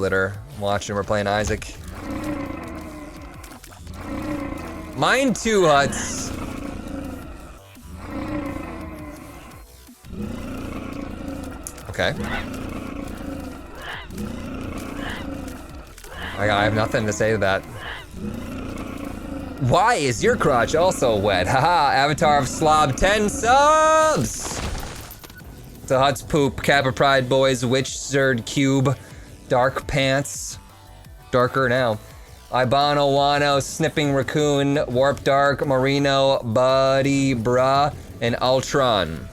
that are watching. We're playing Isaac. Mine too, Huts. Okay. I have nothing to say to that. Why is your crotch also wet? Haha, Avatar of Slob, 10 subs! The Huts poop, Kappa Pride Boys, Witch Zerd Cube, Dark Pants, darker now. Ibano Wano, Snipping Raccoon, Warp Dark, Marino, Buddy Bra, and Ultron.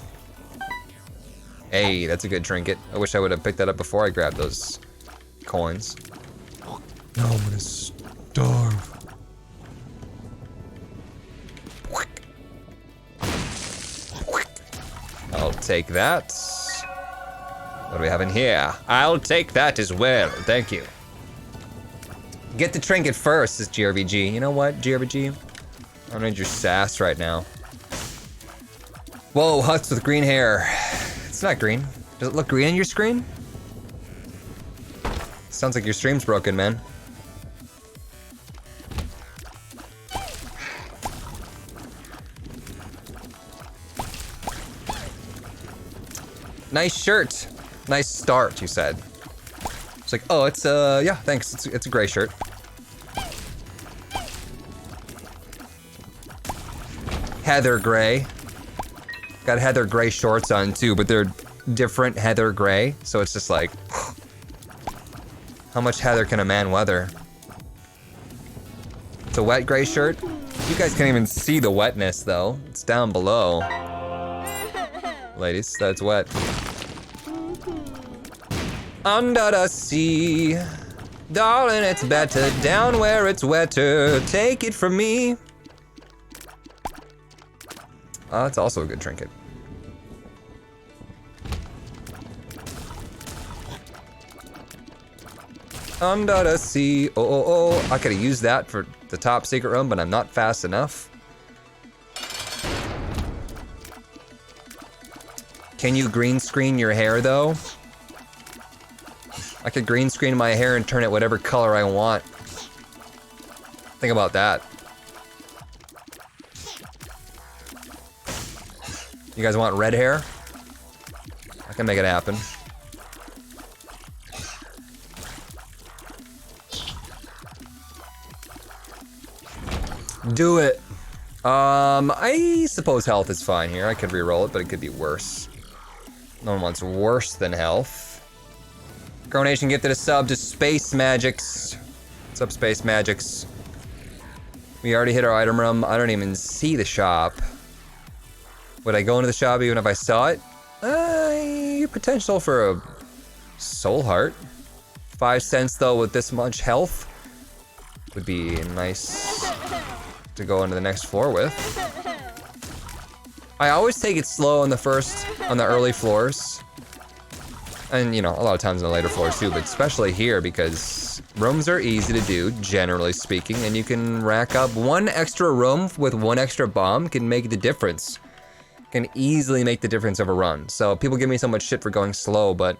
Hey, that's a good trinket. I wish I would have picked that up before I grabbed those coins. Now I'm gonna starve. I'll take that. What do we have in here? I'll take that as well, thank you. Get the trinket first, says GRVG. You know what, GRVG? I don't need your sass right now. Whoa, Huts with green hair. It's not green. Does it look green on your screen? Sounds like your stream's broken, man. Nice shirt. Nice start, you said. It's like, oh, it's, yeah, thanks. It's a gray shirt. Heather gray. Got Heather gray shorts on too, but they're different Heather gray. So it's just like, how much Heather can a man weather? It's a wet gray shirt. You guys can't even see the wetness though. It's down below. Ladies, that's wet. Under the sea, darling, it's better down where it's wetter. Take it from me. That's also a good trinket. Under the sea, oh. I could have used that for the top secret room, but I'm not fast enough. Can you green screen your hair though? I could green screen my hair and turn it whatever color I want. Think about that. You guys want red hair? I can make it happen. Do it. I suppose health is fine here. I could reroll it, but it could be worse. No one wants worse than health. Coronation gifted a sub to Space Magics. What's up, Space Magics? We already hit our item room. I don't even see the shop. Would I go into the shop even if I saw it? Potential for a soul heart. 5 cents though with this much health would be nice to go into the next floor with. I always take it slow on the early floors. And you know, a lot of times on the later floors too, but especially here because rooms are easy to do, generally speaking, and you can rack up one extra room with one extra bomb can make the difference. Can easily make the difference of a run. So people give me so much shit for going slow, but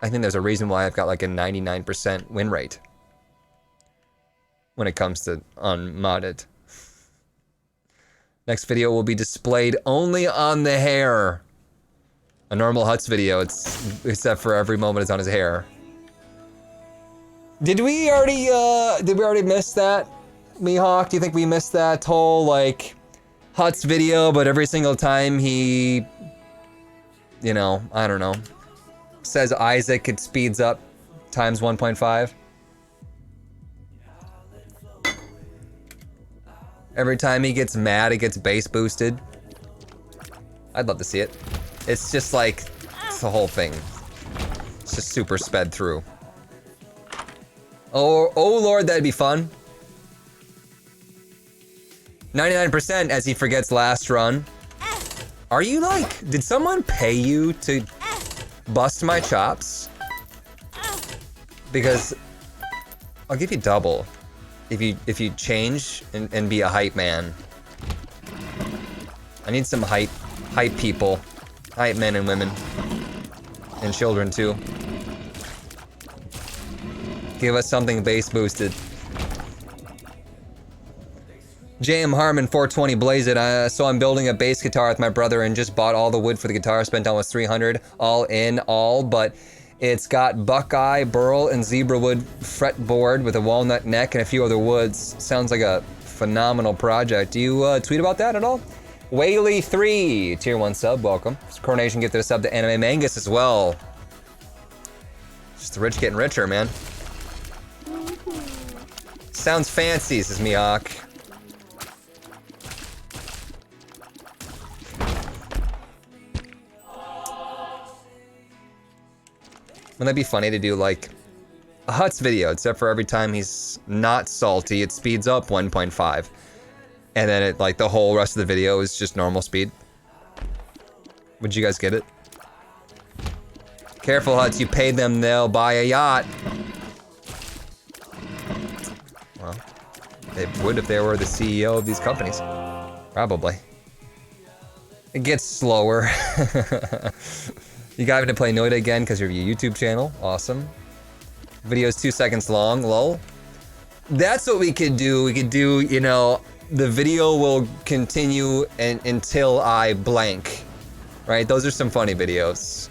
I think there's a reason why I've got like a 99% win rate when it comes to unmodded. Next video will be displayed only on the hair. A normal Huts video, except for every moment it's on his hair. Did we already miss that, Mihawk? Do you think we missed that whole, like, Huts video, but every single time he, you know, I don't know, says Isaac, it speeds up times 1.5? Every time he gets mad, it gets base boosted. I'd love to see it. It's just like, it's the whole thing. It's just super sped through. Oh lord, that'd be fun. 99% as he forgets last run. Are you like, did someone pay you to bust my chops? Because I'll give you double if you change and be a hype man. I need some hype people. Hype men and women. And children too. Give us something bass boosted. JM Harmon 420 blaze it. So I'm building a bass guitar with my brother and just bought all the wood for the guitar. Spent almost 300 all in all, but it's got buckeye, burl, and zebra wood fretboard with a walnut neck and a few other woods. Sounds like a phenomenal project. Do you tweet about that at all? Whaley3, tier 1 sub, welcome. Coronation gifted a sub to Anime Mangus as well. Just the rich getting richer, man. Sounds fancy, says Mihawk. Wouldn't that be funny to do like a Huts video, except for every time he's not salty, it speeds up 1.5. And then it, like, the whole rest of the video is just normal speed. Would you guys get it? Careful, Huts, you paid them, they'll buy a yacht. Well, they would if they were the CEO of these companies. Probably. It gets slower. You got to play Noida again because of your YouTube channel. Awesome. Video's 2 seconds long, lol. That's what we could do. We could do, you know, the video will continue until I blank. Right? Those are some funny videos.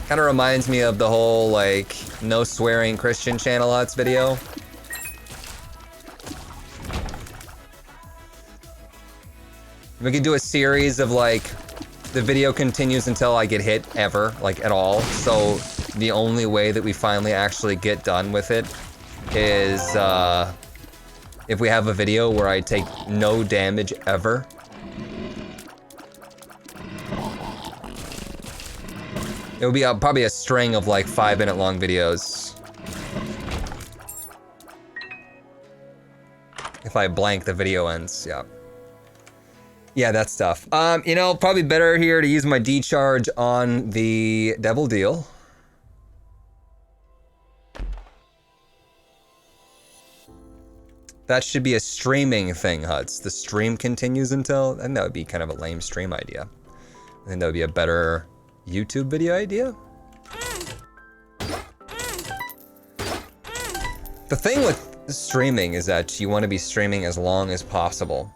Kind of reminds me of the whole, like, no swearing Christian channel Huts video. We could do a series of, like, the video continues until I get hit, ever, like, at all. So, the only way that we finally actually get done with it is, if we have a video where I take no damage ever. It would be probably a string of, like, 5-minute long videos. If I blank, the video ends, yeah. Yeah, that stuff. You know, probably better here to use my D-charge on the Devil Deal. That should be a streaming thing, Huts. The stream continues until... I think that would be kind of a lame stream idea. I think that would be a better YouTube video idea. The thing with streaming is that you want to be streaming as long as possible.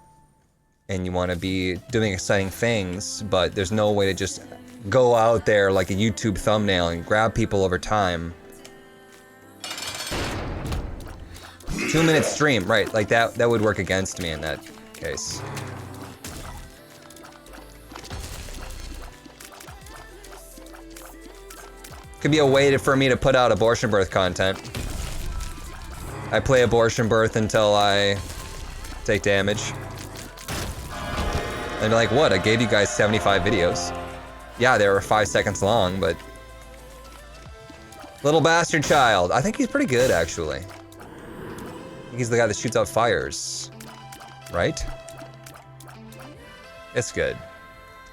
And you want to be doing exciting things, but there's no way to just go out there like a YouTube thumbnail and grab people over time. 2-minute stream, right, like that would work against me in that case. Could be a way for me to put out abortion birth content. I play abortion birth until I take damage. And they're like, what? I gave you guys 75 videos. Yeah, they were 5 seconds long, but... Little bastard child. I think he's pretty good, actually. I think he's the guy that shoots out fires. Right? It's good.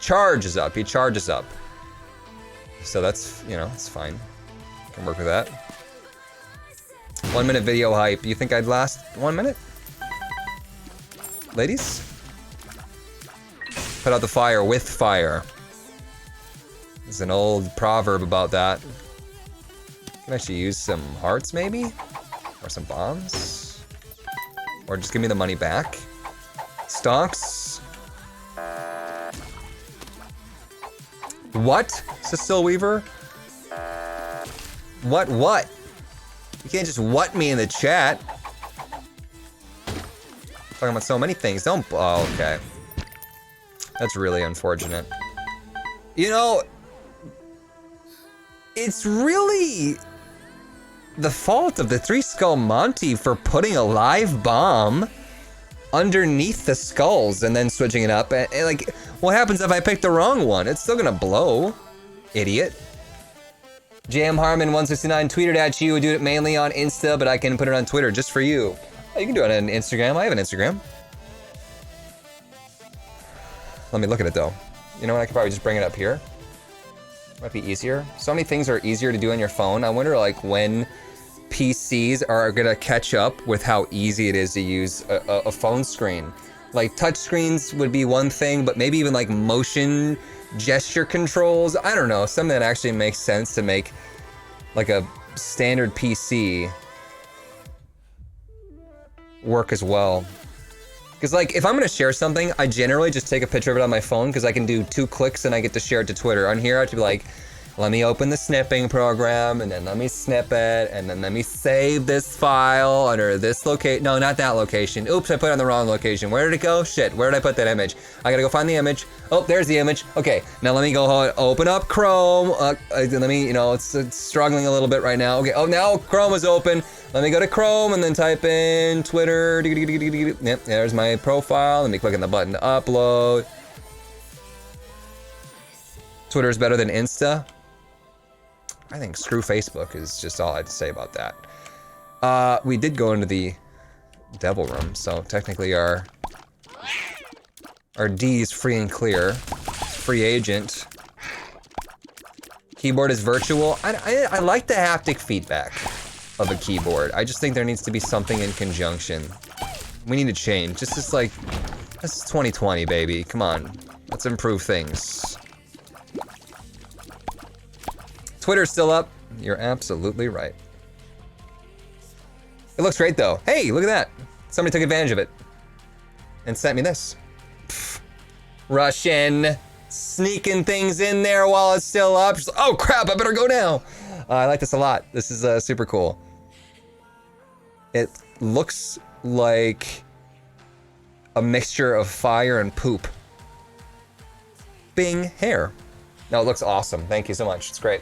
Charges up. He charges up. So that's, you know, it's fine. Can work with that. 1 minute video hype. You think I'd last 1 minute? Ladies? Put out the fire with fire. There's an old proverb about that. Can actually use some hearts, maybe? Or some bombs? Or just give me the money back? Stonks? What? Cecil Weaver? What? You can't just what me in the chat. Talking about so many things. Don't... Oh, okay. That's really unfortunate. You know, it's really the fault of the Three Skull Monty for putting a live bomb underneath the skulls and then switching it up. And like, what happens if I pick the wrong one? It's still gonna blow, idiot. JM Harmon 169 tweeted at you. Do it mainly on Insta, but I can put it on Twitter just for you. Oh, you can do it on Instagram. I have an Instagram. Let me look at it though. You know what, I could probably just bring it up here. Might be easier. So many things are easier to do on your phone. I wonder like when PCs are gonna catch up with how easy it is to use a phone screen. Like touch screens would be one thing, but maybe even like motion gesture controls. I don't know, something that actually makes sense to make like a standard PC work as well. Because like, if I'm gonna share something, I generally just take a picture of it on my phone because I can do 2 clicks and I get to share it to Twitter. On here, I have to be like, let me open the snipping program, and then let me snip it, and then let me save this file under this location. No, not that location. Oops, I put it on the wrong location. Where did it go? Shit, where did I put that image? I gotta go find the image. Oh, there's the image. Okay, now let me go open up Chrome. Let me, you know, it's struggling a little bit right now. Okay, oh, now Chrome is open. Let me go to Chrome and then type in Twitter. Yep, there's my profile. Let me click on the button to upload. Twitter is better than Insta. I think screw Facebook is just all I have to say about that. We did go into the devil room, so technically our D is free and clear. Free agent. Keyboard is virtual. I like the haptic feedback of a keyboard. I just think there needs to be something in conjunction. We need to change. This is like, this is 2020, baby. Come on, let's improve things. Twitter's still up. You're absolutely right. It looks great though. Hey, look at that. Somebody took advantage of it and sent me this. Pfft. Russian, sneaking things in there while it's still up. Just, oh crap, I better go now. I like this a lot. This is super cool. It looks like a mixture of fire and poop. Bing, hair. No, it looks awesome. Thank you so much. It's great.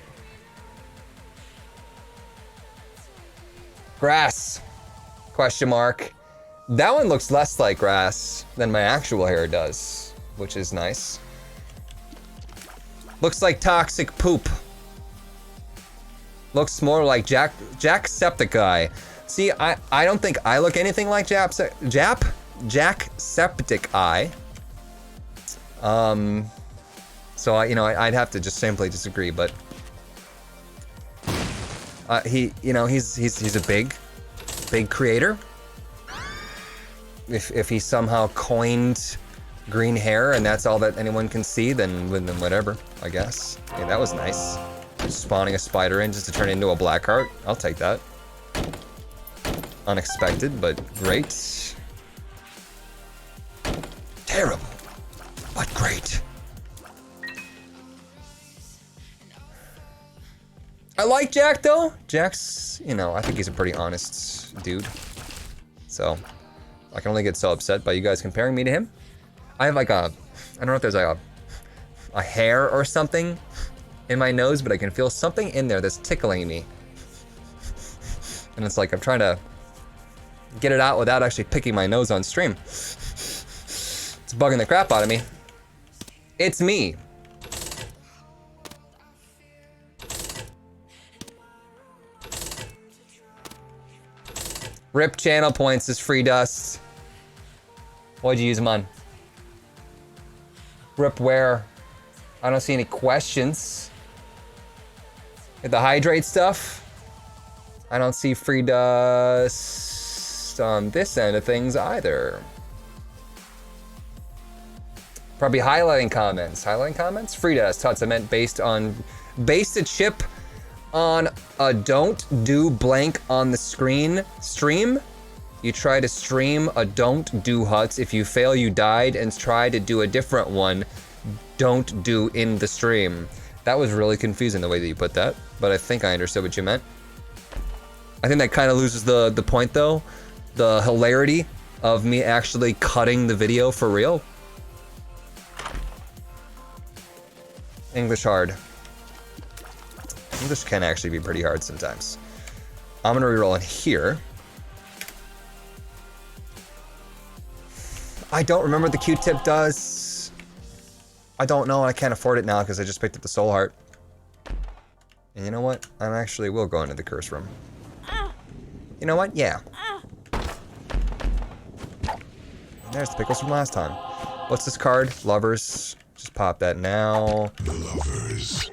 Grass, question mark. That one looks less like grass than my actual hair does, which is nice. Looks like toxic poop. Looks more like Jacksepticeye. See, I don't think I look anything like Jacksepticeye. So I'd have to just simply disagree, but he's a big creator. If he somehow coined green hair and that's all that anyone can see, then whatever, I guess. Hey, that was nice. Just spawning a spider in just to turn it into a black heart. I'll take that. Unexpected, but great. Terrible, but great. I like Jack though. Jack's, I think he's a pretty honest dude. So, I can only get so upset by you guys comparing me to him. I have like I don't know if there's like a hair or something in my nose, but I can feel something in there that's tickling me. And it's like I'm trying to get it out without actually picking my nose on stream. It's bugging the crap out of me. It's me. Rip channel points is free dust. What'd you use them on? Rip where? I don't see any questions. The hydrate stuff? I don't see free dust on this end of things either. Probably highlighting comments. Highlighting comments? Free dust. Tots I meant based a chip on a don't do blank on the screen stream. You try to stream a don't do huts. If you fail, you died, and try to do a different one. Don't do in the stream. That was really confusing the way that you put that, but I think I understood what you meant. I think that kind of loses the point though. The hilarity of me actually cutting the video for real. English hard. English can actually be pretty hard sometimes. I'm gonna reroll in here. I don't remember what the Q-tip does. I don't know, and I can't afford it now because I just picked up the soul heart. And you know what? I actually will go into the curse room. You know what? Yeah. There's the pickles from last time. What's this card? Lovers. Just pop that now. Lovers.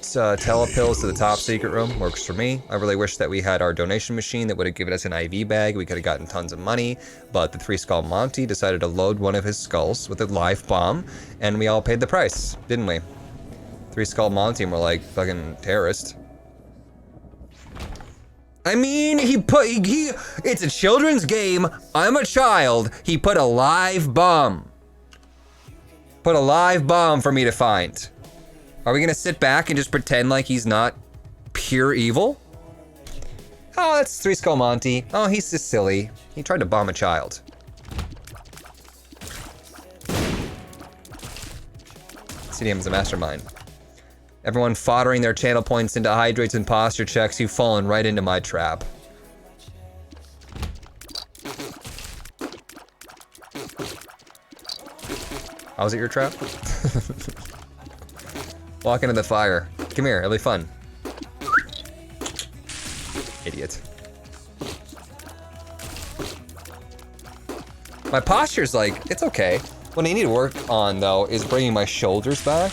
Telepills to the top secret room. Works for me. I really wish that we had our donation machine that would have given us an IV bag. We could have gotten tons of money. But the 3-Skull Monty decided to load one of his skulls with a live bomb. And we all paid the price, didn't we? 3-Skull Monty and we're like fucking terrorists. I mean, it's a children's game. I'm a child. He put a live bomb. Put a live bomb for me to find. Are we gonna sit back and just pretend like he's not pure evil? Oh, that's Three Skull Monty. Oh, he's just silly. He tried to bomb a child. CDM is a mastermind. Everyone foddering their channel points into hydrates and posture checks, you've fallen right into my trap. How was it your trap? Walk into the fire. Come here, it'll be fun. Idiot. My posture's like, it's okay. What I need to work on though is bringing my shoulders back.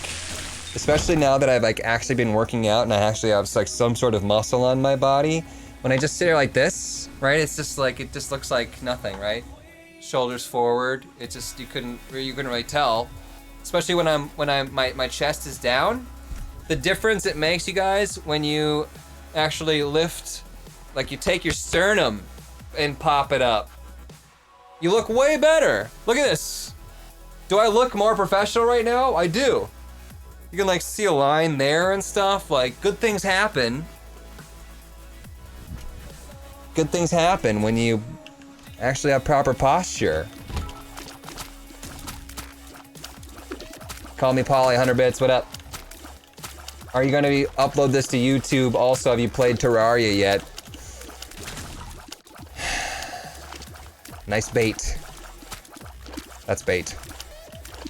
Especially now that I've like actually been working out and I actually have like some sort of muscle on my body. When I just sit here like this, right? It's just like, it just looks like nothing, right? Shoulders forward. It just, you couldn't really tell. Especially when my chest is down. The difference it makes, you guys, when you actually lift, like you take your sternum and pop it up. You look way better. Look at this. Do I look more professional right now? I do. You can like see a line there and stuff, like good things happen. Good things happen when you actually have proper posture. Call me Polly, 100 bits, what up? Are you gonna upload this to YouTube? Also, have you played Terraria yet? Nice bait. That's bait.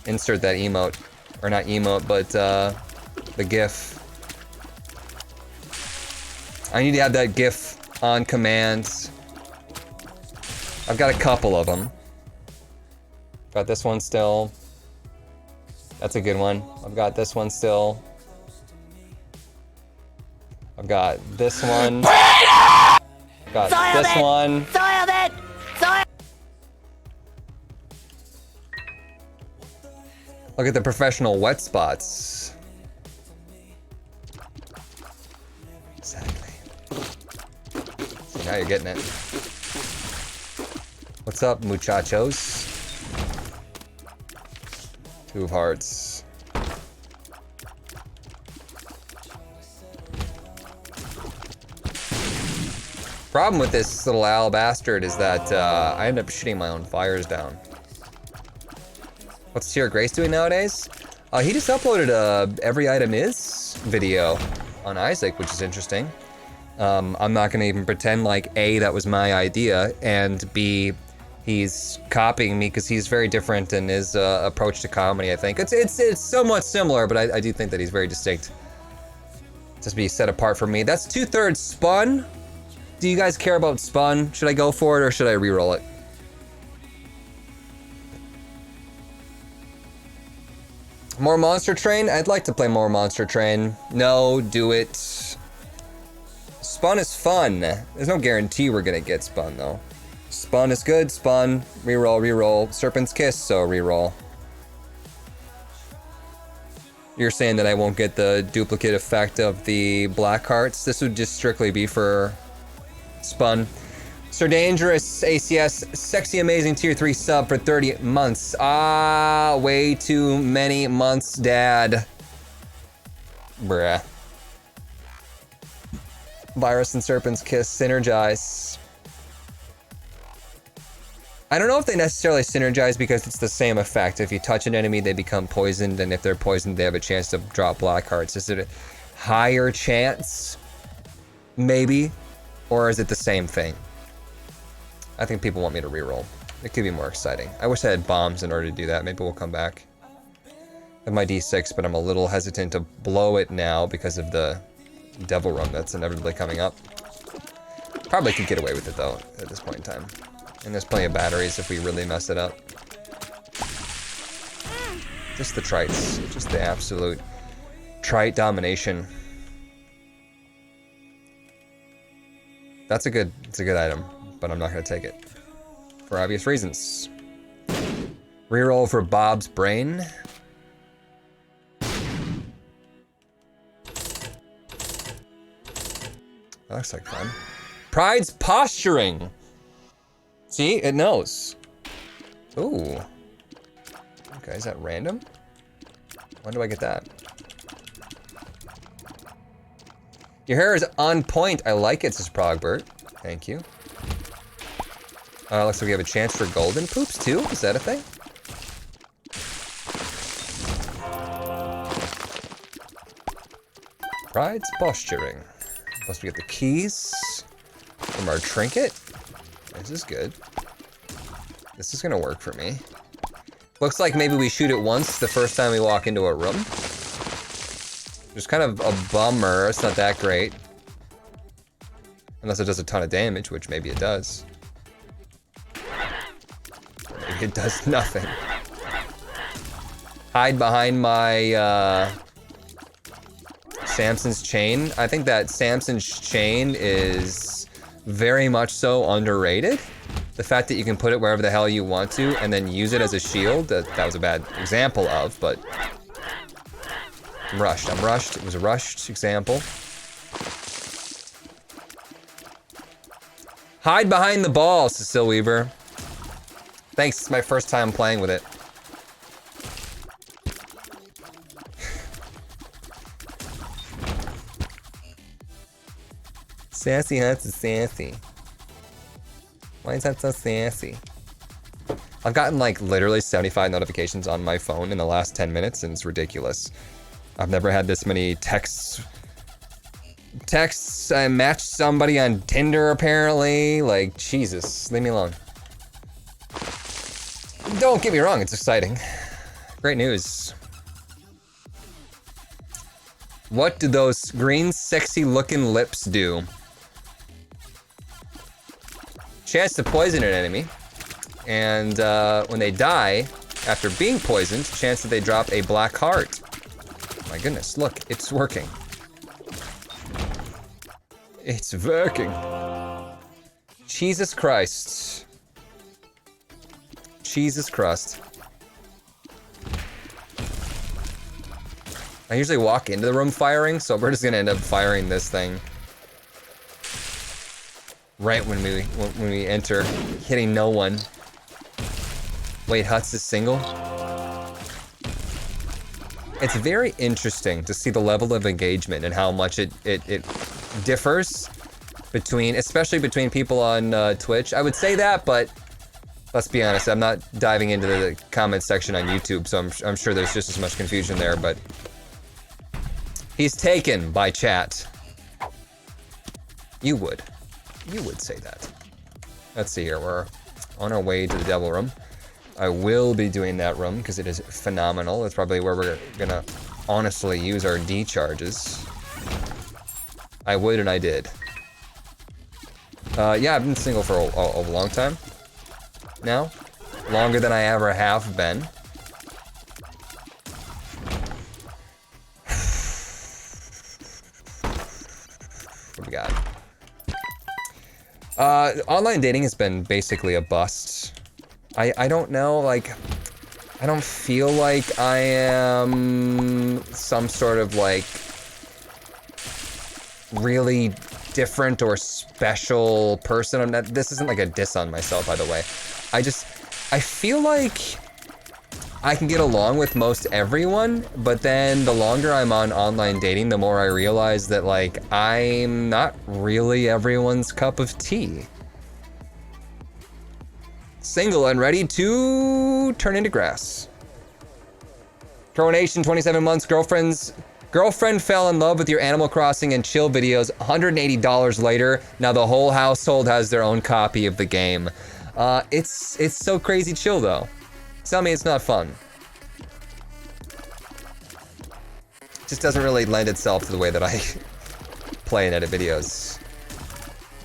Insert that emote. Or not emote, but the GIF. I need to have that GIF on command. I've got a couple of them. Got this one still. That's a good one. I've got this one still. I've got this one. Got this one. Look at the professional wet spots. Exactly. So now you're getting it. What's up, muchachos? Two of hearts. Problem with this little owl bastard is that I end up shooting my own fires down. What's Tierra Grace doing nowadays? He just uploaded a Every Item Is video on Isaac, which is interesting. I'm not gonna even pretend like A, that was my idea, and B, he's copying me because he's very different in his approach to comedy, I think. It's somewhat similar, but I do think that he's very distinct. Just be set apart from me. That's 2/3 Spun. Do you guys care about Spun? Should I go for it or should I re-roll it? More Monster Train? I'd like to play more Monster Train. No, do it. Spun is fun. There's no guarantee we're gonna get Spun though. Spun is good, Spun. Reroll, reroll. Serpent's Kiss, so reroll. You're saying that I won't get the duplicate effect of the black hearts? This would just strictly be for Spun. Sir Dangerous, ACS, sexy amazing tier 3 sub for 30 months. Ah, way too many months, dad. Bruh. Virus and Serpent's Kiss, synergize. I don't know if they necessarily synergize because it's the same effect. If you touch an enemy, they become poisoned, and if they're poisoned, they have a chance to drop black hearts. Is it a higher chance? Maybe. Or is it the same thing? I think people want me to reroll. It could be more exciting. I wish I had bombs in order to do that. Maybe we'll come back. I have my D6, but I'm a little hesitant to blow it now because of the Devil Run that's inevitably coming up. Probably could get away with it though at this point in time. And there's plenty of batteries if we really mess it up. Just the trites. Just the absolute trite domination. It's a good item, but I'm not gonna take it. For obvious reasons. Reroll for Bob's Brain. That looks like fun. Pride's posturing. See, it knows. Ooh. Okay, is that random? When do I get that? Your hair is on point. I like it, says Progbert. Thank you. Looks like we have a chance for golden poops too. Is that a thing? Pride's posturing. Plus we get the keys from our trinket. This is good. This is gonna work for me. Looks like maybe we shoot it once the first time we walk into a room. Just kind of a bummer. It's not that great. Unless it does a ton of damage, which maybe it does. Or maybe it does nothing. Hide behind my Samson's chain. I think that Samson's chain is very much so underrated. The fact that you can put it wherever the hell you want to and then use it as a shield, that was a bad example of, but I'm rushed. It was a rushed example. Hide behind the ball, Cecile Weaver. Thanks, it's my first time playing with it. Sassy Huts is sassy. Why is that so sassy? I've gotten like literally 75 notifications on my phone in the last 10 minutes and it's ridiculous. I've never had this many texts. I matched somebody on Tinder apparently. Like, Jesus, leave me alone. Don't get me wrong, it's exciting. Great news. What do those green sexy looking lips do? Chance to poison an enemy, and when they die, after being poisoned, chance that they drop a black heart. My goodness, look, it's working. It's working. Jesus Christ. Jesus Christ. I usually walk into the room firing, so we're just gonna end up firing this thing. Right when we enter, hitting no one. Wait, Huts is single? It's very interesting to see the level of engagement and how much it differs between, especially between people on Twitch. I would say that, but let's be honest, I'm not diving into the comment section on YouTube, so I'm sure there's just as much confusion there, but he's taken by chat. You would say that. Let's see here, we're on our way to the Devil Room. I will be doing that room because it is phenomenal. It's probably where we're gonna honestly use our D charges. I would and I did. Yeah, I've been single for a long time now. Longer than I ever have been. What do we got? Online dating has been basically a bust. I don't know, like, I don't feel like I am some sort of, like, really different or special person. I'm not, this isn't like a diss on myself, by the way. I feel like I can get along with most everyone, but then the longer I'm on online dating, the more I realize that, like, I'm not really everyone's cup of tea. Single and ready to turn into grass. Coronation, 27 months, girlfriend fell in love with your Animal Crossing and chill videos, $180 later, now the whole household has their own copy of the game. It's so crazy chill though. Tell me it's not fun. Just doesn't really lend itself to the way that I play and edit videos.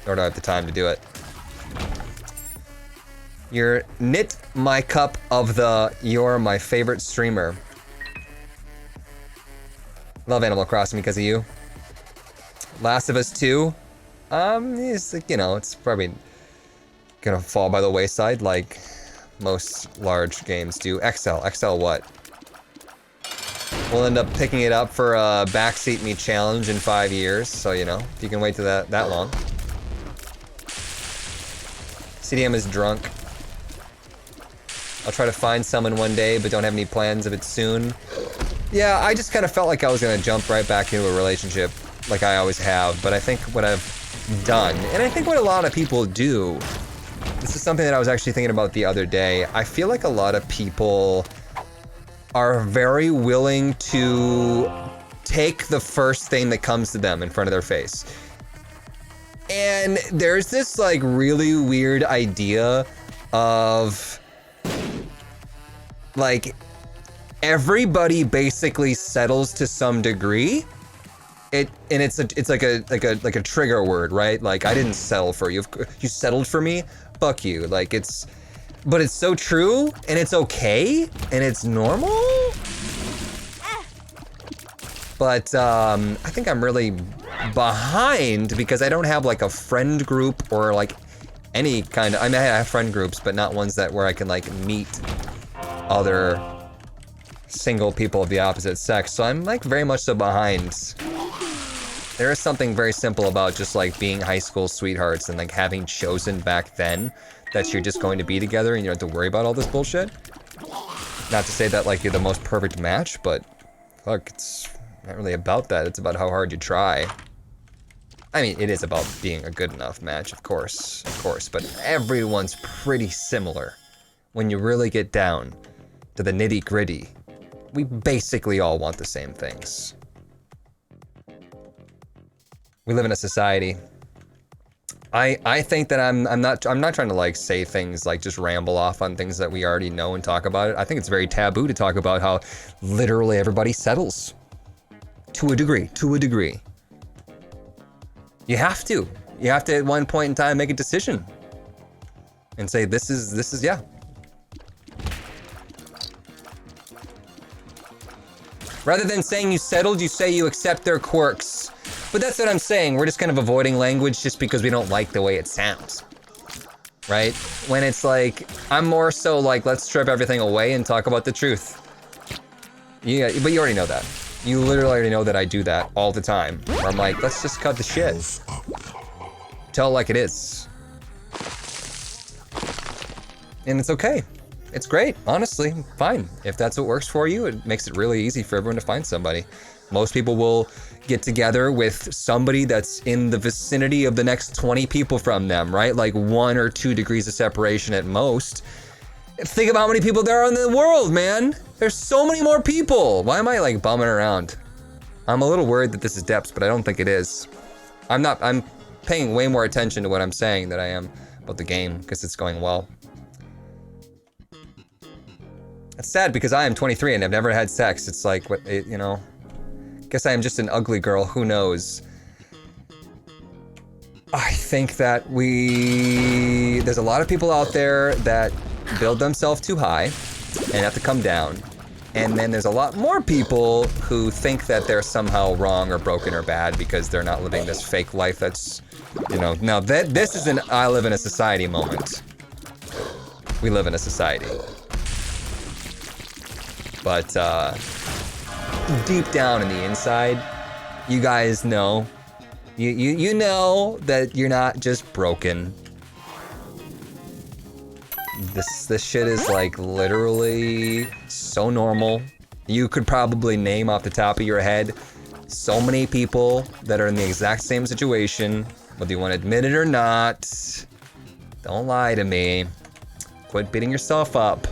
Nor do I have the time to do it. You're knit my cup of the you're my favorite streamer. Love Animal Crossing because of you. Last of Us 2. It's, you know, it's probably gonna fall by the wayside like most large games do. XL what? We'll end up picking it up for a backseat me challenge in 5 years, so you know, if you can wait to that long. CDM is drunk. I'll try to find someone one day, but don't have any plans of it soon. Yeah, I just kind of felt like I was gonna jump right back into a relationship like I always have, but I think what I've done, and I think what a lot of people do, this is something that I was actually thinking about the other day. I feel like a lot of people are very willing to take the first thing that comes to them in front of their face. And there's this like really weird idea of like everybody basically settles to some degree. It's like a trigger word, right? Like, I didn't settle for you. You settled for me? Fuck you. Like, but it's so true, and it's okay, and it's normal. But I think I'm really behind because I don't have like a friend group or like any kind of, I mean, I have friend groups, but not ones where I can like meet other single people of the opposite sex. So I'm like very much so behind. There is something very simple about just like being high school sweethearts and like having chosen back then that you're just going to be together and you don't have to worry about all this bullshit. Not to say that like you're the most perfect match, but fuck, it's not really about that. It's about how hard you try. I mean, it is about being a good enough match, of course, but everyone's pretty similar. When you really get down to the nitty gritty, we basically all want the same things. We live in a society. I think that I'm not trying to like say things like just ramble off on things that we already know and talk about it. I think it's very taboo to talk about how literally everybody settles. To a degree. You have to at one point in time make a decision and say this is yeah. Rather than saying you settled, you say you accept their quirks. But that's what I'm saying. We're just kind of avoiding language just because we don't like the way it sounds. Right? When it's like, I'm more so like, let's strip everything away and talk about the truth. Yeah, but you already know that. You literally already know that I do that all the time. Where I'm like, let's just cut the shit. Tell it like it is. And it's okay. It's great, honestly, fine. If that's what works for you, it makes it really easy for everyone to find somebody. Most people will get together with somebody that's in the vicinity of the next 20 people from them, right? Like 1 or 2 degrees of separation at most. Think of how many people there are in the world, man. There's so many more people. Why am I like bumming around? I'm a little worried that this is depths, but I don't think it is. I'm paying way more attention to what I'm saying than I am about the game because it's going well. It's sad because I am 23 and I've never had sex. It's like, you know, guess I am just an ugly girl, who knows? I think that there's a lot of people out there that build themselves too high and have to come down. And then there's a lot more people who think that they're somehow wrong or broken or bad because they're not living this fake life that's, you know, now this is an I live in a society moment. We live in a society. But deep down in the inside, you guys know, you know that you're not just broken. This shit is like literally so normal. You could probably name off the top of your head so many people that are in the exact same situation, whether you want to admit it or not. Don't lie to me. Quit beating yourself up.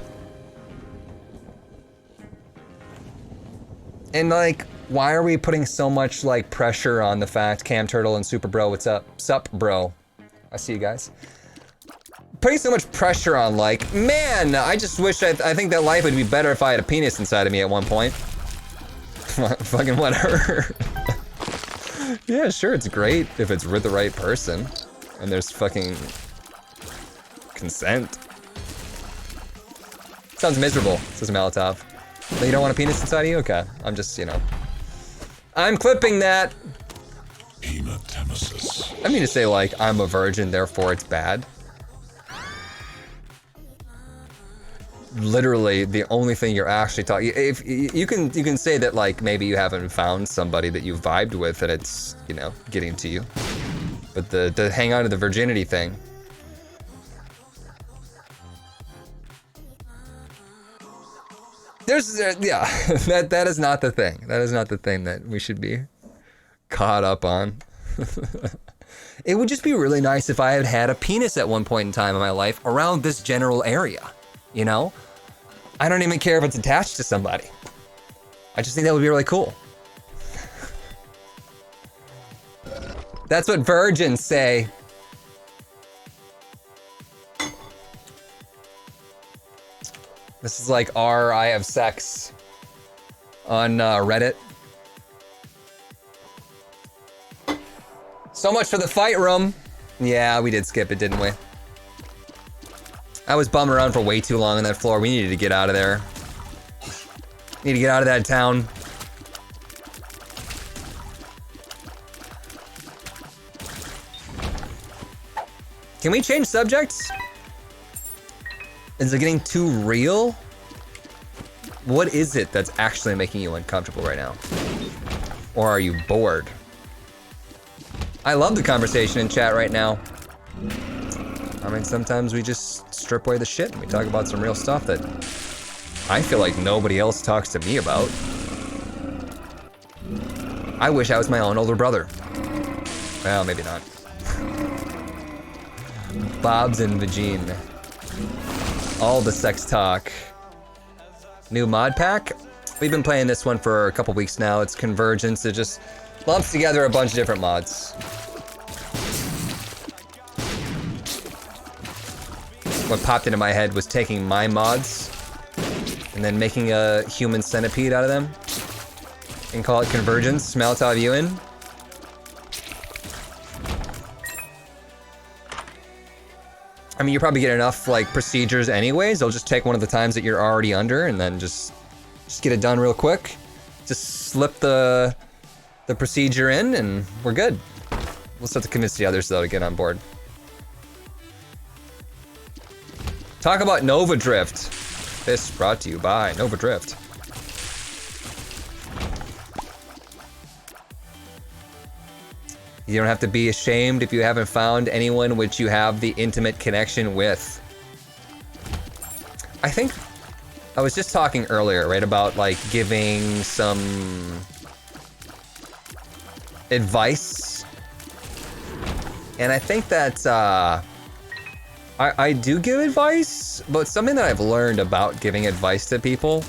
And like, why are we putting so much like pressure on the fact, Cam Turtle and Super Bro, what's up? Sup, bro? I see you guys. Putting so much pressure on like, man, I just wish I think that life would be better if I had a penis inside of me at one point. Fucking whatever. Yeah, sure, it's great if it's with the right person and there's fucking consent. Sounds miserable, says Molotov. But you don't want a penis inside of you? Okay, I'm just, you know. I'm clipping that. Hematemesis. I mean to say like, I'm a virgin, therefore it's bad. Literally, the only thing you're actually talking, if you can say that like, maybe you haven't found somebody that you vibed with and it's, you know, getting to you. But the hang on to the virginity thing, Yeah, that is not the thing. That is not the thing that we should be caught up on. It would just be really nice if I had had a penis at one point in time in my life around this general area, you know? I don't even care if it's attached to somebody. I just think that would be really cool. That's what virgins say. This is like I have sex on Reddit. So much for the fight room. Yeah, we did skip it, didn't we? I was bumming around for way too long on that floor. We needed to get out of there. Need to get out of that town. Can we change subjects? Is it getting too real? What is it that's actually making you uncomfortable right now? Or are you bored? I love the conversation in chat right now. I mean, sometimes we just strip away the shit and we talk about some real stuff that I feel like nobody else talks to me about. I wish I was my own older brother. Well, maybe not. Bob's and Vagine. All the sex talk. New mod pack? We've been playing this one for a couple weeks now. It's Convergence. It just lumps together a bunch of different mods. What popped into my head was taking my mods and then making a human centipede out of them and call it Convergence. Maltov, you in? I mean, you probably get enough like procedures anyways. They'll just take one of the times that you're already under and then just get it done real quick. Just slip the procedure in and we're good. We'll just have to convince the others though to get on board. Talk about Nova Drift. This brought to you by Nova Drift. You don't have to be ashamed if you haven't found anyone which you have the intimate connection with. I think I was just talking earlier, right, about like giving some advice. And I think that I do give advice, but something that I've learned about giving advice to people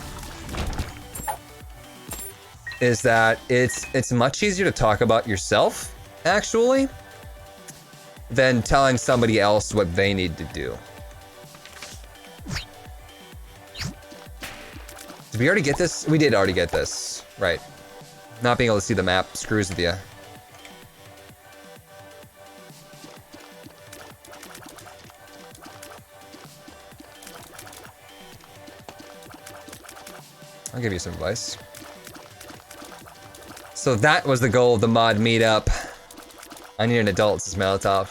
is that it's much easier to talk about yourself, actually, than telling somebody else what they need to do. Did we already get this? We did already get this, right. Not being able to see the map screws with you. I'll give you some advice. So that was the goal of the mod meetup. I need an adult, says Molotov.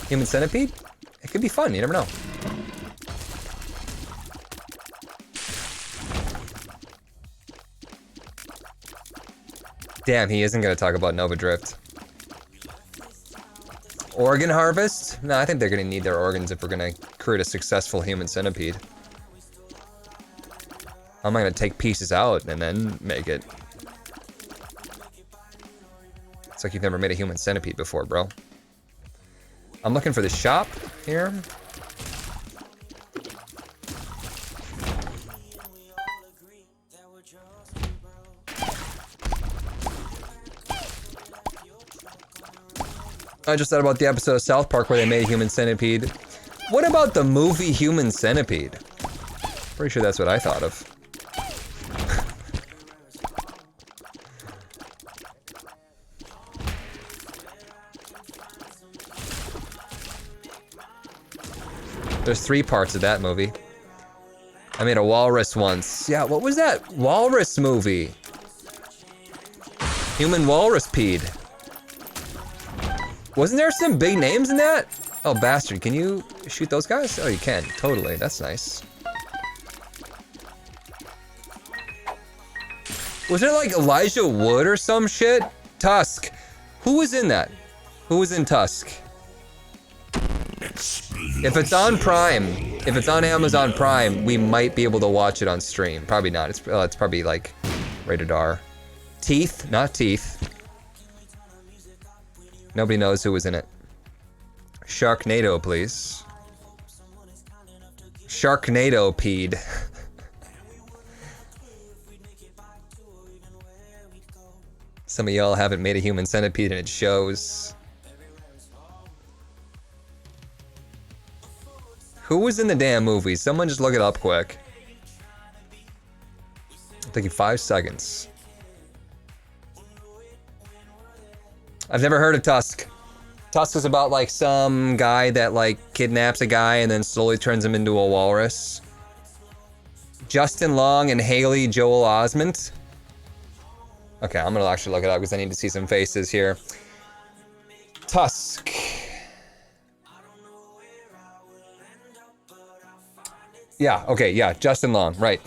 Human centipede? It could be fun, you never know. Damn, he isn't gonna talk about Nova Drift. Organ harvest? No, I think they're gonna need their organs if we're gonna create a successful human centipede. I'm gonna take pieces out and then make it. It's like you've never made a human centipede before, bro. I'm looking for the shop here. I just thought about the episode of South Park where they made a human centipede. What about the movie Human Centipede? Pretty sure that's what I thought of. There's 3 parts of that movie. I made a walrus once. Yeah, what was that walrus movie? Human Walrus Peed. Wasn't there some big names in that? Oh, bastard, can you shoot those guys? Oh, you can, totally, that's nice. Was it like Elijah Wood or some shit? Tusk. Who was in that? Who was in Tusk? If it's on Prime, if it's on Amazon Prime, we might be able to watch it on stream. Probably not. It's probably like rated R. Teeth, not teeth. Nobody knows who was in it. Sharknado, please. Sharknado peed. Some of y'all haven't made a human centipede and it shows. Who was in the damn movie? Someone just look it up quick. I'll take you 5 seconds. I've never heard of Tusk. Tusk is about like some guy that like kidnaps a guy and then slowly turns him into a walrus. Justin Long and Haley Joel Osment. Okay, I'm gonna actually look it up because I need to see some faces here. Tusk. Yeah, okay, yeah, Justin Long, right.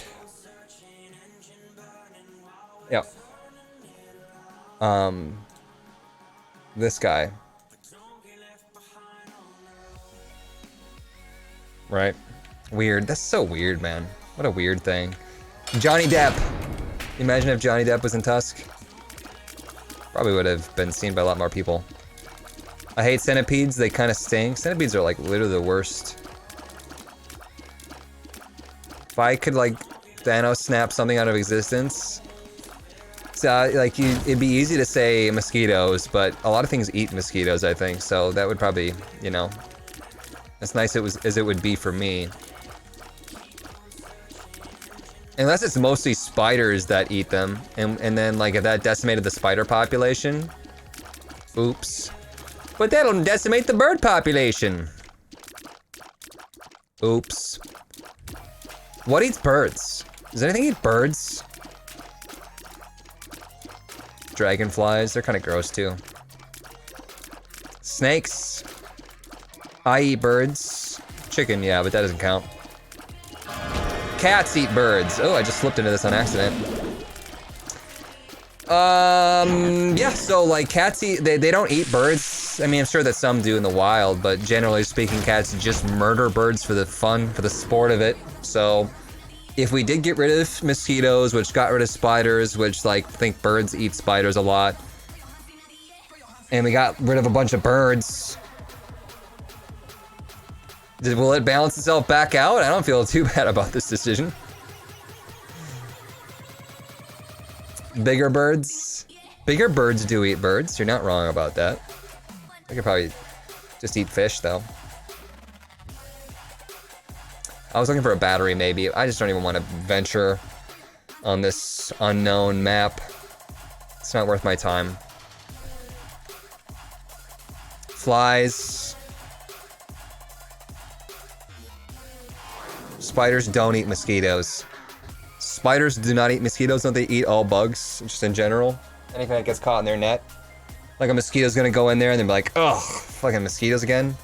Yep. This guy. Right. Weird. That's so weird, man. What a weird thing. Johnny Depp. Imagine if Johnny Depp was in Tusk. Probably would have been seen by a lot more people. I hate centipedes. They kind of stink. Centipedes are like literally the worst. If I could like Thanos snap something out of existence, like it'd be easy to say mosquitoes, but a lot of things eat mosquitoes, I think. So that would probably, you know, as nice as it would be for me. Unless it's mostly spiders that eat them, and then like if that decimated the spider population, oops. But that'll decimate the bird population. Oops. What eats birds? Does anything eat birds? Dragonflies, they're kind of gross too. Snakes. I eat birds. Chicken, yeah, but that doesn't count. Cats eat birds. Oh, I just slipped into this on accident. Yeah, so like cats eat, they don't eat birds. I mean, I'm sure that some do in the wild, but generally speaking, cats just murder birds for the fun, for the sport of it. So if we did get rid of mosquitoes, which got rid of spiders, which like, I think birds eat spiders a lot, and we got rid of a bunch of birds, will it balance itself back out? I don't feel too bad about this decision. Bigger birds? Bigger birds do eat birds. You're not wrong about that. I could probably just eat fish, though. I was looking for a battery, maybe. I just don't even want to venture on this unknown map. It's not worth my time. Flies. Spiders don't eat mosquitoes. Spiders do not eat mosquitoes, don't they eat all bugs, just in general? Anything that gets caught in their net. Like a mosquito's gonna go in there and they'll be like, ugh, fucking mosquitoes again.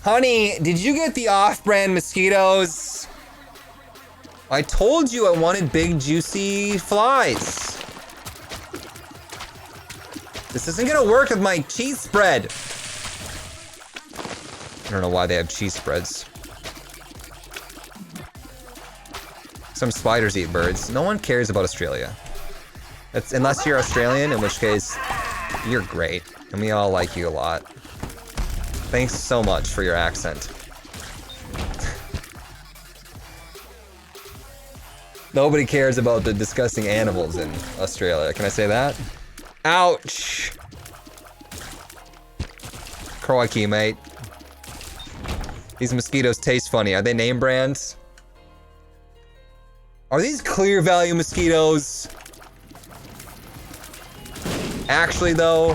Honey, did you get the off-brand mosquitoes? I told you I wanted big, juicy flies. This isn't gonna work with my cheese spread. I don't know why they have cheese spreads. Some spiders eat birds. No one cares about Australia. That's, unless you're Australian, in which case, you're great. And we all like you a lot. Thanks so much for your accent. Nobody cares about the disgusting animals in Australia. Can I say that? Ouch! Crikey, mate. These mosquitoes taste funny. Are they name brands? Are these clear value mosquitoes? Actually though,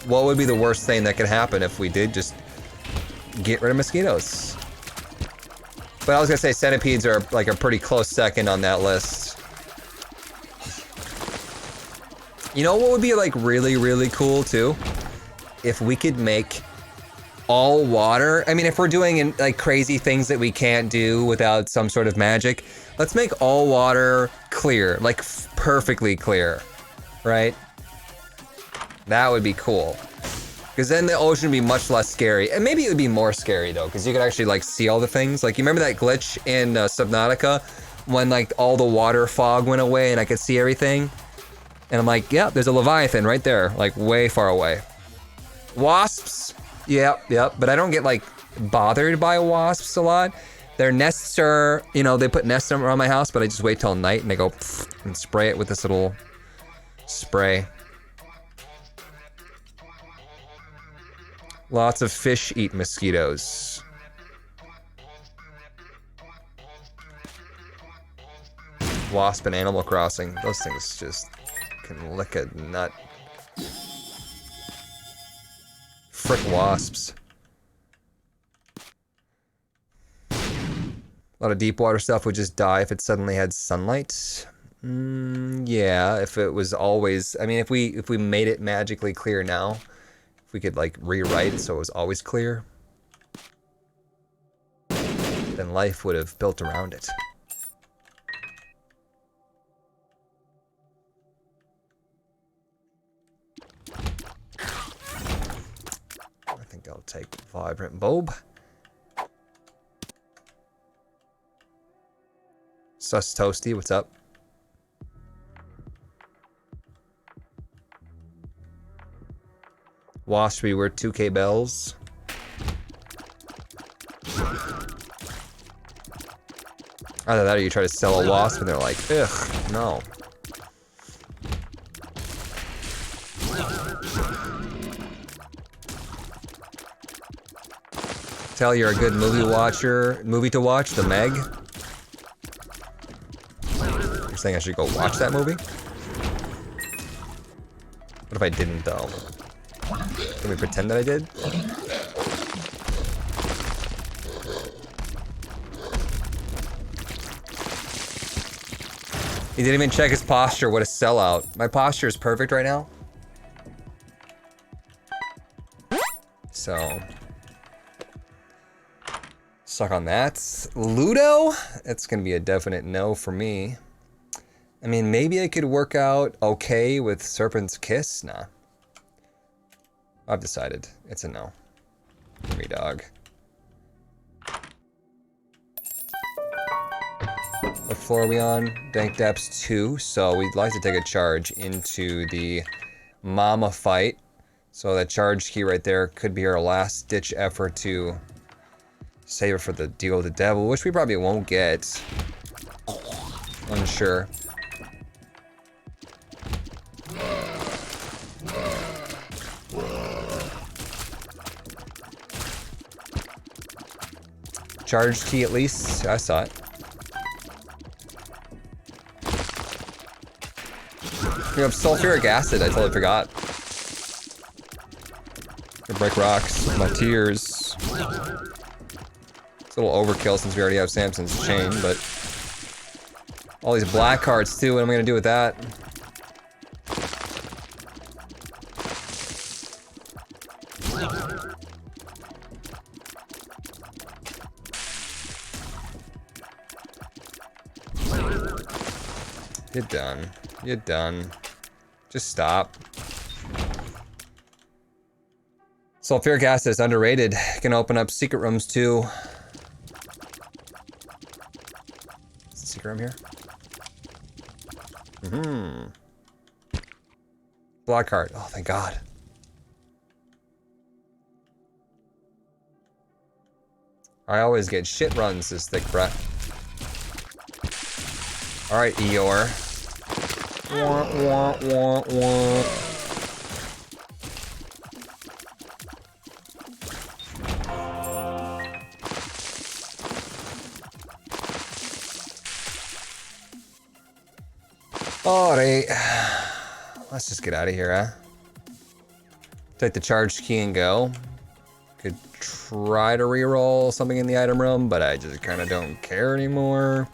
what would be the worst thing that could happen if we did just get rid of mosquitoes? But I was gonna say centipedes are like a pretty close second on that list. You know what would be like really, really cool too? If we could make all water. I mean, if we're doing like crazy things that we can't do without some sort of magic, let's make all water clear, like perfectly clear, right? That would be cool. Because then the ocean would be much less scary. And maybe it would be more scary though, because you could actually like see all the things. Like you remember that glitch in Subnautica when like all the water fog went away and I could see everything? And I'm like, yeah, there's a Leviathan right there, like way far away. Wasps, yep, but I don't get like bothered by wasps a lot. Their nests are, you know, they put nests around my house, but I just wait till night and I go and spray it with this little spray. Lots of fish eat mosquitoes. Wasp and Animal Crossing, those things just can lick a nut. Frick wasps. A lot of deep water stuff would just die if it suddenly had sunlight. Yeah, if it was always, I mean, if we made it magically clear now, if we could like rewrite it so it was always clear, then life would have built around it. I think I'll take Vibrant Bulb. Sus Toasty, what's up? Wasp, we were 2K bells. Either that or you try to sell a wasp and they're like, ugh, no. Tell you're a good movie watcher. Movie to watch, The Meg. You're saying I should go watch that movie? What if I didn't though? Can we pretend that I did? He didn't even check his posture. What a sellout. My posture is perfect right now. So. Suck on that. Ludo? That's gonna be a definite no for me. I mean, maybe I could work out okay with Serpent's Kiss? Nah. I've decided. It's a no. For me, dog. What floor are we on? Dank Depths 2, so we'd like to take a charge into the Mama fight. So that charge key right there could be our last ditch effort to save it for the deal with the devil, which we probably won't get. Unsure. Charge key at least. I saw it. We have sulfuric acid. I totally forgot. Gonna break rocks with my tears. It's a little overkill since we already have Samson's chain, but all these black cards too. What am I gonna do with that? You're done. You're done. Just stop. Sulfuric acid is underrated. Can open up secret rooms too. Is the secret room here? Black card. Oh, thank God. I always get shit runs this thick breath. Alright, Eeyore. Wah, wah, wah, wah. Alright. Let's just get out of here, huh? Take the charged key and go. Could try to reroll something in the item room, but I just kind of don't care anymore.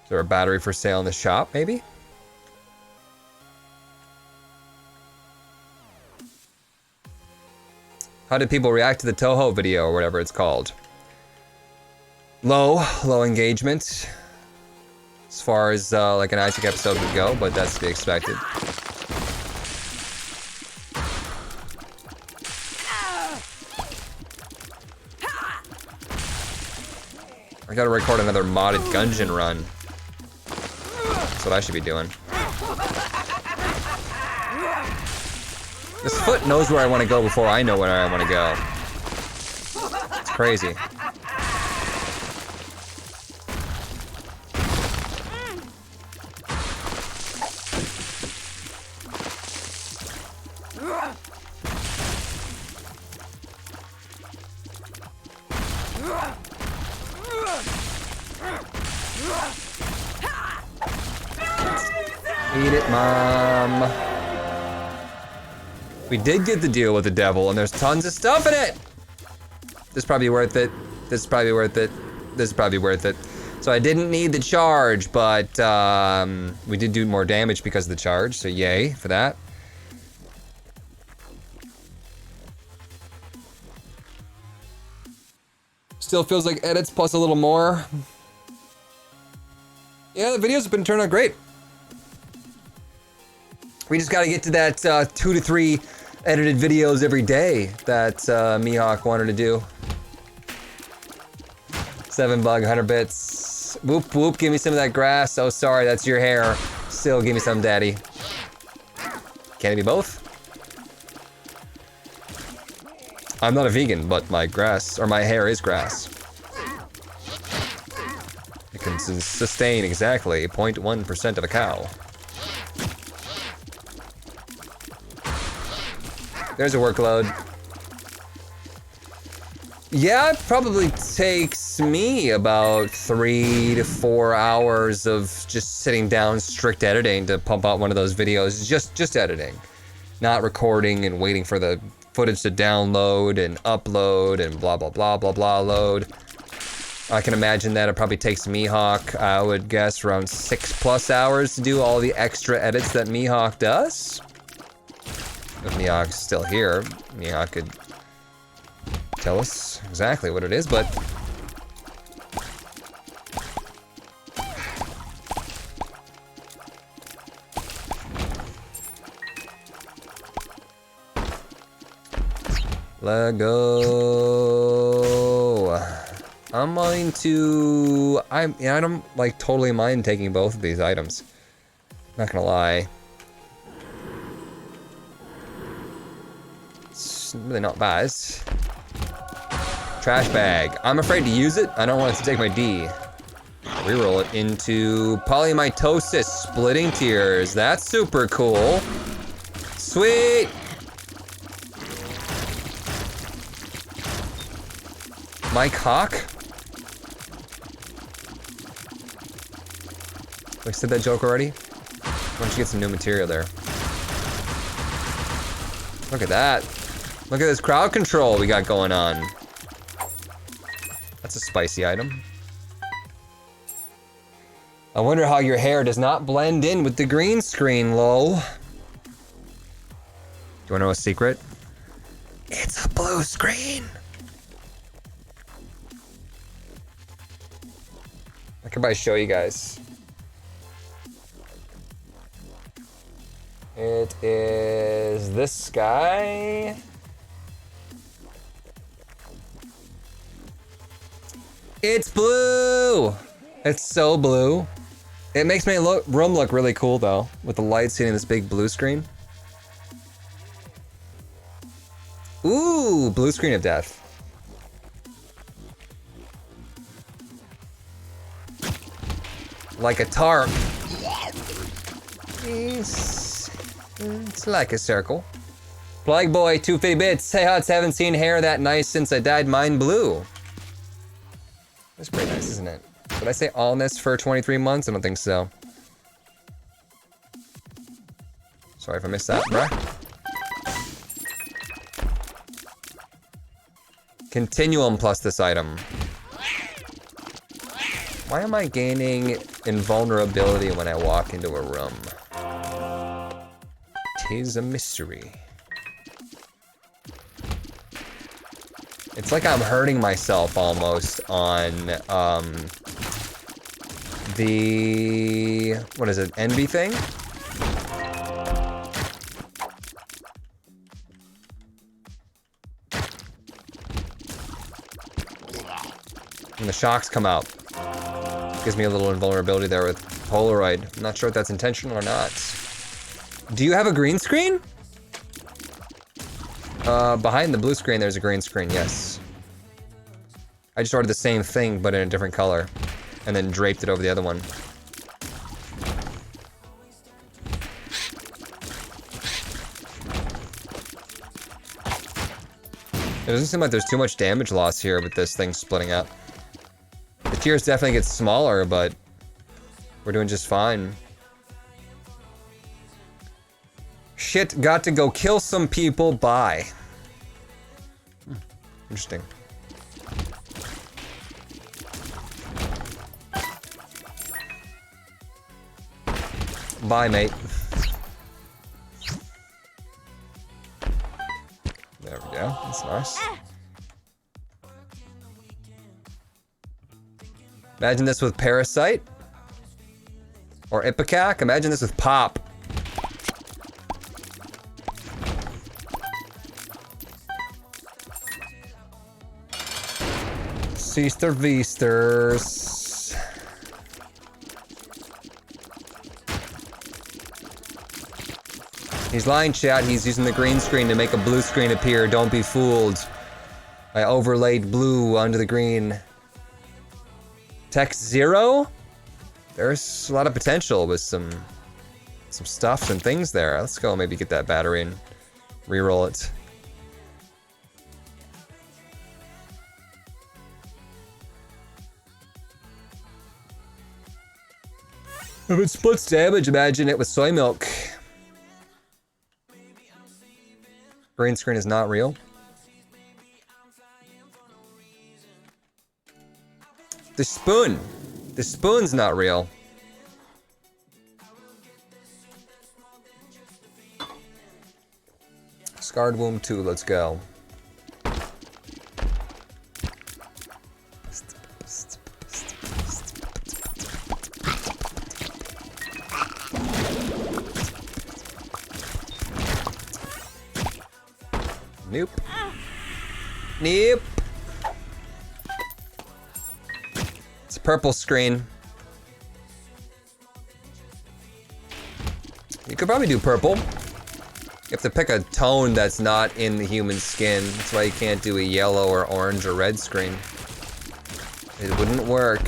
Is there a battery for sale in the shop, maybe? How did people react to the Toho video or whatever it's called? Low engagement. As far as like an Isaac episode would go, but that's to be expected. I gotta record another modded Gungeon run. That's what I should be doing. This foot knows where I want to go before I know where I want to go. It's crazy. Eat it, Mom. We did get the deal with the devil, and there's tons of stuff in it. This is probably worth it. This is probably worth it. This is probably worth it. So I didn't need the charge, but we did do more damage because of the charge, so yay for that. Still feels like edits plus a little more. Yeah, the videos have been turning out great. We just gotta get to that 2 to 3 edited videos every day that Mihawk wanted to do. 7 bug, 100 bits. Whoop whoop, give me some of that grass. Oh, sorry, that's your hair. Still, give me some, daddy. Can it be both? I'm not a vegan, but my grass, or my hair is grass. It can sustain exactly 0.1% of a cow. There's a workload. Yeah, it probably takes me about 3 to 4 hours of just sitting down strict editing to pump out one of those videos. Just editing. Not recording and waiting for the footage to download and upload and blah blah blah blah blah load. I can imagine that it probably takes Mihawk, I would guess, around 6+ hours to do all the extra edits that Mihawk does. If Mihawk's still here, Mihawk could tell us exactly what it is, but... Let go. I'm going to... I don't, like, totally mind taking both of these items. Not gonna lie. Really not bad. Trash bag. I'm afraid to use it. I don't want it to take my D. Reroll it into polymitosis, splitting tears. That's super cool. Sweet. My cock. I said that joke already. Why don't you get some new material there? Look at that. Look at this crowd control we got going on. That's a spicy item. I wonder how your hair does not blend in with the green screen, lol. Do you wanna know a secret? It's a blue screen. I can probably show you guys. It is this guy. It's blue! It's so blue. It makes my room look really cool though, with the lights hitting this big blue screen. Ooh, blue screen of death. Like a tarp. It's like a circle. Plague Boy, 250 bits. Hey Hots, haven't seen hair that nice since I dyed mine blue. That's pretty nice, isn't it? Did I say allness for 23 months? I don't think so. Sorry if I missed that, bruh. Continuum plus this item. Why am I gaining invulnerability when I walk into a room? 'Tis a mystery. It's like I'm hurting myself almost on the, what is it, envy thing? When the shocks come out. Gives me a little invulnerability there with Polaroid. I'm not sure if that's intentional or not. Do you have a green screen? Behind the blue screen, there's a green screen, yes. I just ordered the same thing, but in a different color. And then draped it over the other one. It doesn't seem like there's too much damage loss here with this thing splitting up. The tiers definitely get smaller, but we're doing just fine. Shit, got to go kill some people, bye. Interesting. Bye, mate. There we go, that's nice. Imagine this with Parasite. Or Ipecac, imagine this with Pop. Seaster Veasters. He's lying, chat. He's using the green screen to make a blue screen appear. Don't be fooled. I overlaid blue onto the green. Text 0? There's a lot of potential with some stuff and things there. Let's go maybe get that battery and re-roll it. If it splits damage, imagine it with soy milk. Green screen is not real. The spoon. The spoon's not real. Scarred Womb 2, let's go. Nope. Nope. It's a purple screen. You could probably do purple. You have to pick a tone that's not in the human skin. That's why you can't do a yellow or orange or red screen. It wouldn't work.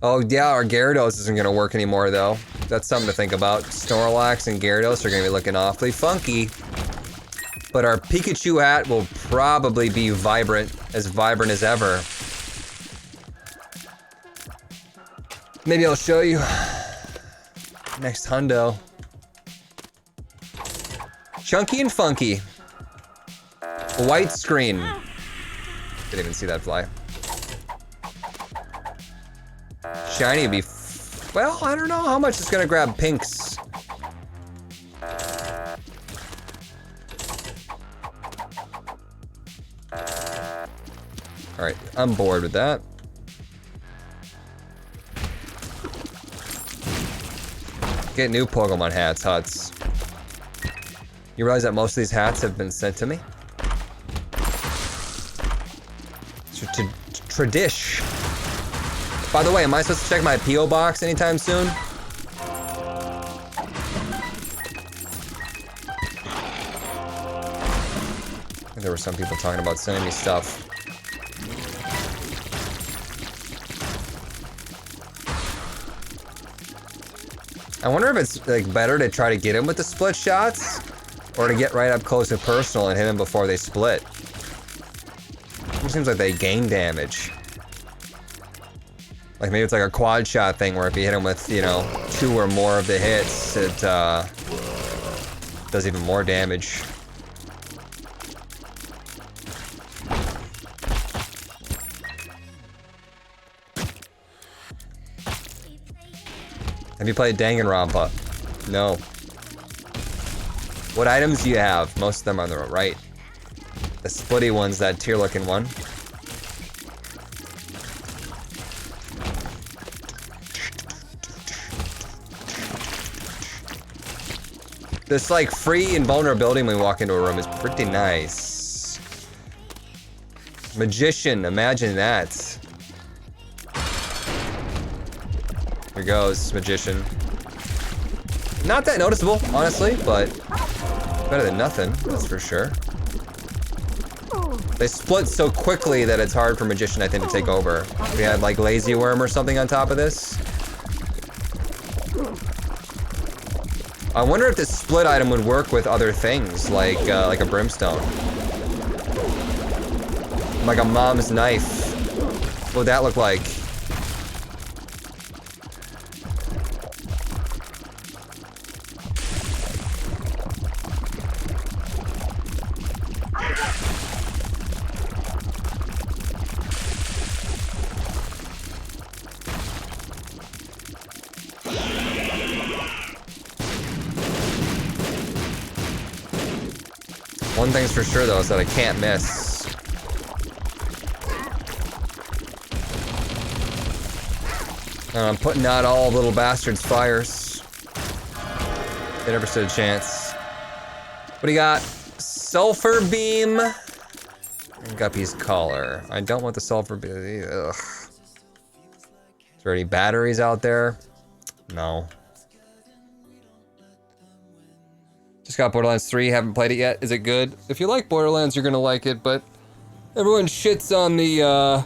Oh yeah, our Gyarados isn't gonna work anymore though. That's something to think about. Snorlax and Gyarados are gonna be looking awfully funky. But our Pikachu hat will probably be vibrant as ever. Maybe I'll show you next hundo. Chunky and funky. White screen. Didn't even see that fly. Shiny would be, well, I don't know how much it's gonna grab pinks. Alright, I'm bored with that. Get new Pokemon hats, Huts. You realize that most of these hats have been sent to me? Tradish. By the way, am I supposed to check my P.O. box anytime soon? I think there were some people talking about sending me stuff. I wonder if it's like better to try to get him with the split shots, or to get right up close and personal and hit him before they split. It seems like they gain damage. Like maybe it's like a quad shot thing where if you hit him with, you know, 2 or more of the hits, it does even more damage. Have you played Danganronpa? No. What items do you have? Most of them are on the right. The splitty one's that tier looking one. This like free invulnerability when we walk into a room is pretty nice. Magician, imagine that. Here goes, Magician. Not that noticeable, honestly, but better than nothing, that's for sure. They split so quickly that it's hard for Magician, I think, to take over. If we had, like, Lazy Worm or something on top of this. I wonder if this split item would work with other things, like a Brimstone. Like a Mom's Knife. What would that look like? One thing's for sure, though, is that I can't miss. And I'm putting out all little bastards' fires. They never stood a chance. What do you got? Sulfur Beam. And Guppy's Collar. I don't want the Sulfur Beam. Ugh. Is there any batteries out there? No. Just got Borderlands 3, haven't played it yet. Is it good? If you like Borderlands, you're gonna like it, but everyone shits on the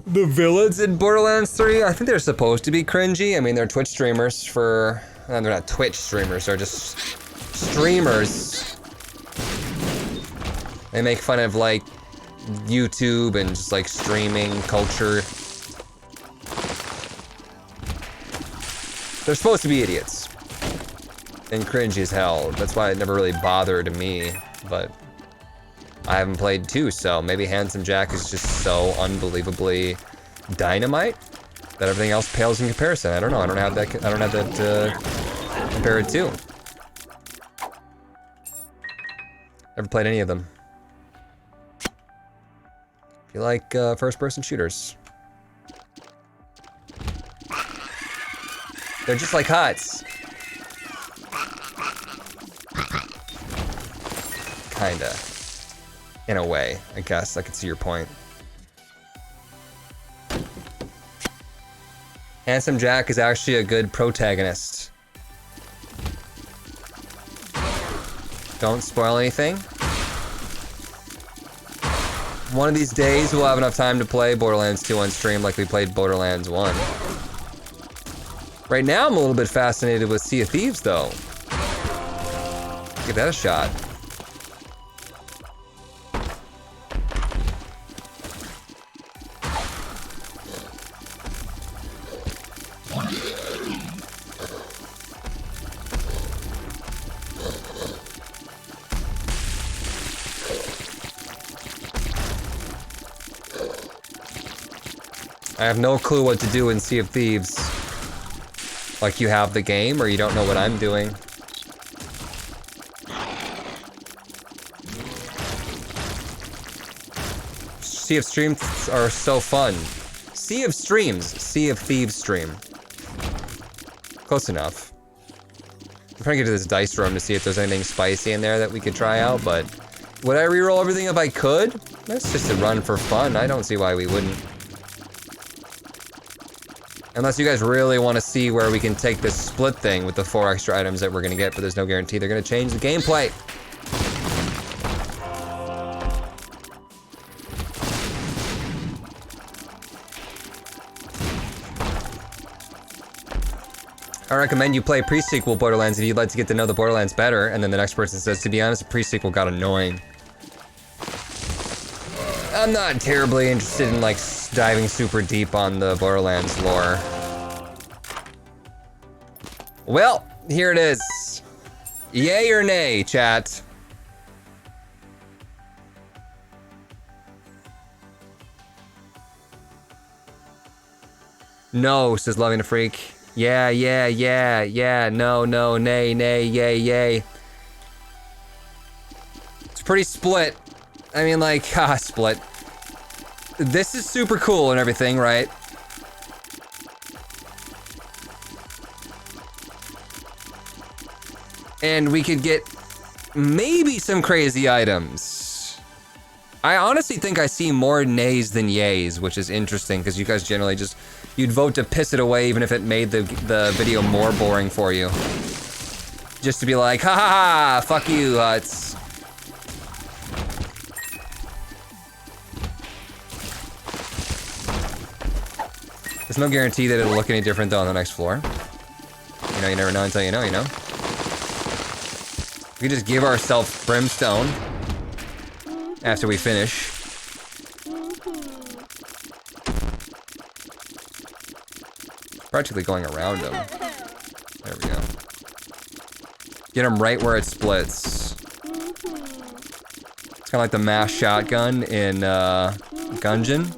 villains in Borderlands 3. I think they're supposed to be cringy. I mean, they're Twitch streamers for... they're not Twitch streamers, they're just streamers. They make fun of, like, YouTube and just, like, streaming culture. They're supposed to be idiots. And cringy as hell. That's why it never really bothered me, but I haven't played 2, so maybe Handsome Jack is just so unbelievably dynamite that everything else pales in comparison. I don't know. I don't have that to compare it to. Never played any of them. If you like first-person shooters, they're just like HUTs. Kinda. In a way, I guess. I can see your point. Handsome Jack is actually a good protagonist. Don't spoil anything. One of these days, we'll have enough time to play Borderlands 2 on stream like we played Borderlands 1. Right now, I'm a little bit fascinated with Sea of Thieves, though. Give that a shot. I have no clue what to do in Sea of Thieves. Like you have the game, or you don't know what I'm doing. Sea of Streams are so fun. Sea of Streams. Sea of Thieves stream. Close enough. I'm trying to get to this dice room to see if there's anything spicy in there that we could try out, but... would I reroll everything if I could? That's just a run for fun. I don't see why we wouldn't. Unless you guys really want to see where we can take this split thing with the 4 extra items that we're going to get, but there's no guarantee they're going to change the gameplay. I recommend you play pre-sequel Borderlands if you'd like to get to know the Borderlands better, and then the next person says, to be honest, the pre-sequel got annoying. I'm not terribly interested in, like, diving super deep on the Borderlands lore. Well, here it is. Yay or nay, chat? No, says Loving a Freak. Yeah, yeah, yeah, yeah, no, no, nay, nay, yay, yay. It's pretty split. I mean, like, split. This is super cool and everything, right? And we could get maybe some crazy items. I honestly think I see more nays than yays, which is interesting because you guys generally just, you'd vote to piss it away even if it made the video more boring for you. Just to be like, ha ha ha, fuck you, Huts. There's no guarantee that it'll look any different though on the next floor. You know, you never know until you know, you know? We just give ourselves brimstone after we finish. Practically going around him. There we go. Get him right where it splits. It's kind of like the mass shotgun in Gungeon.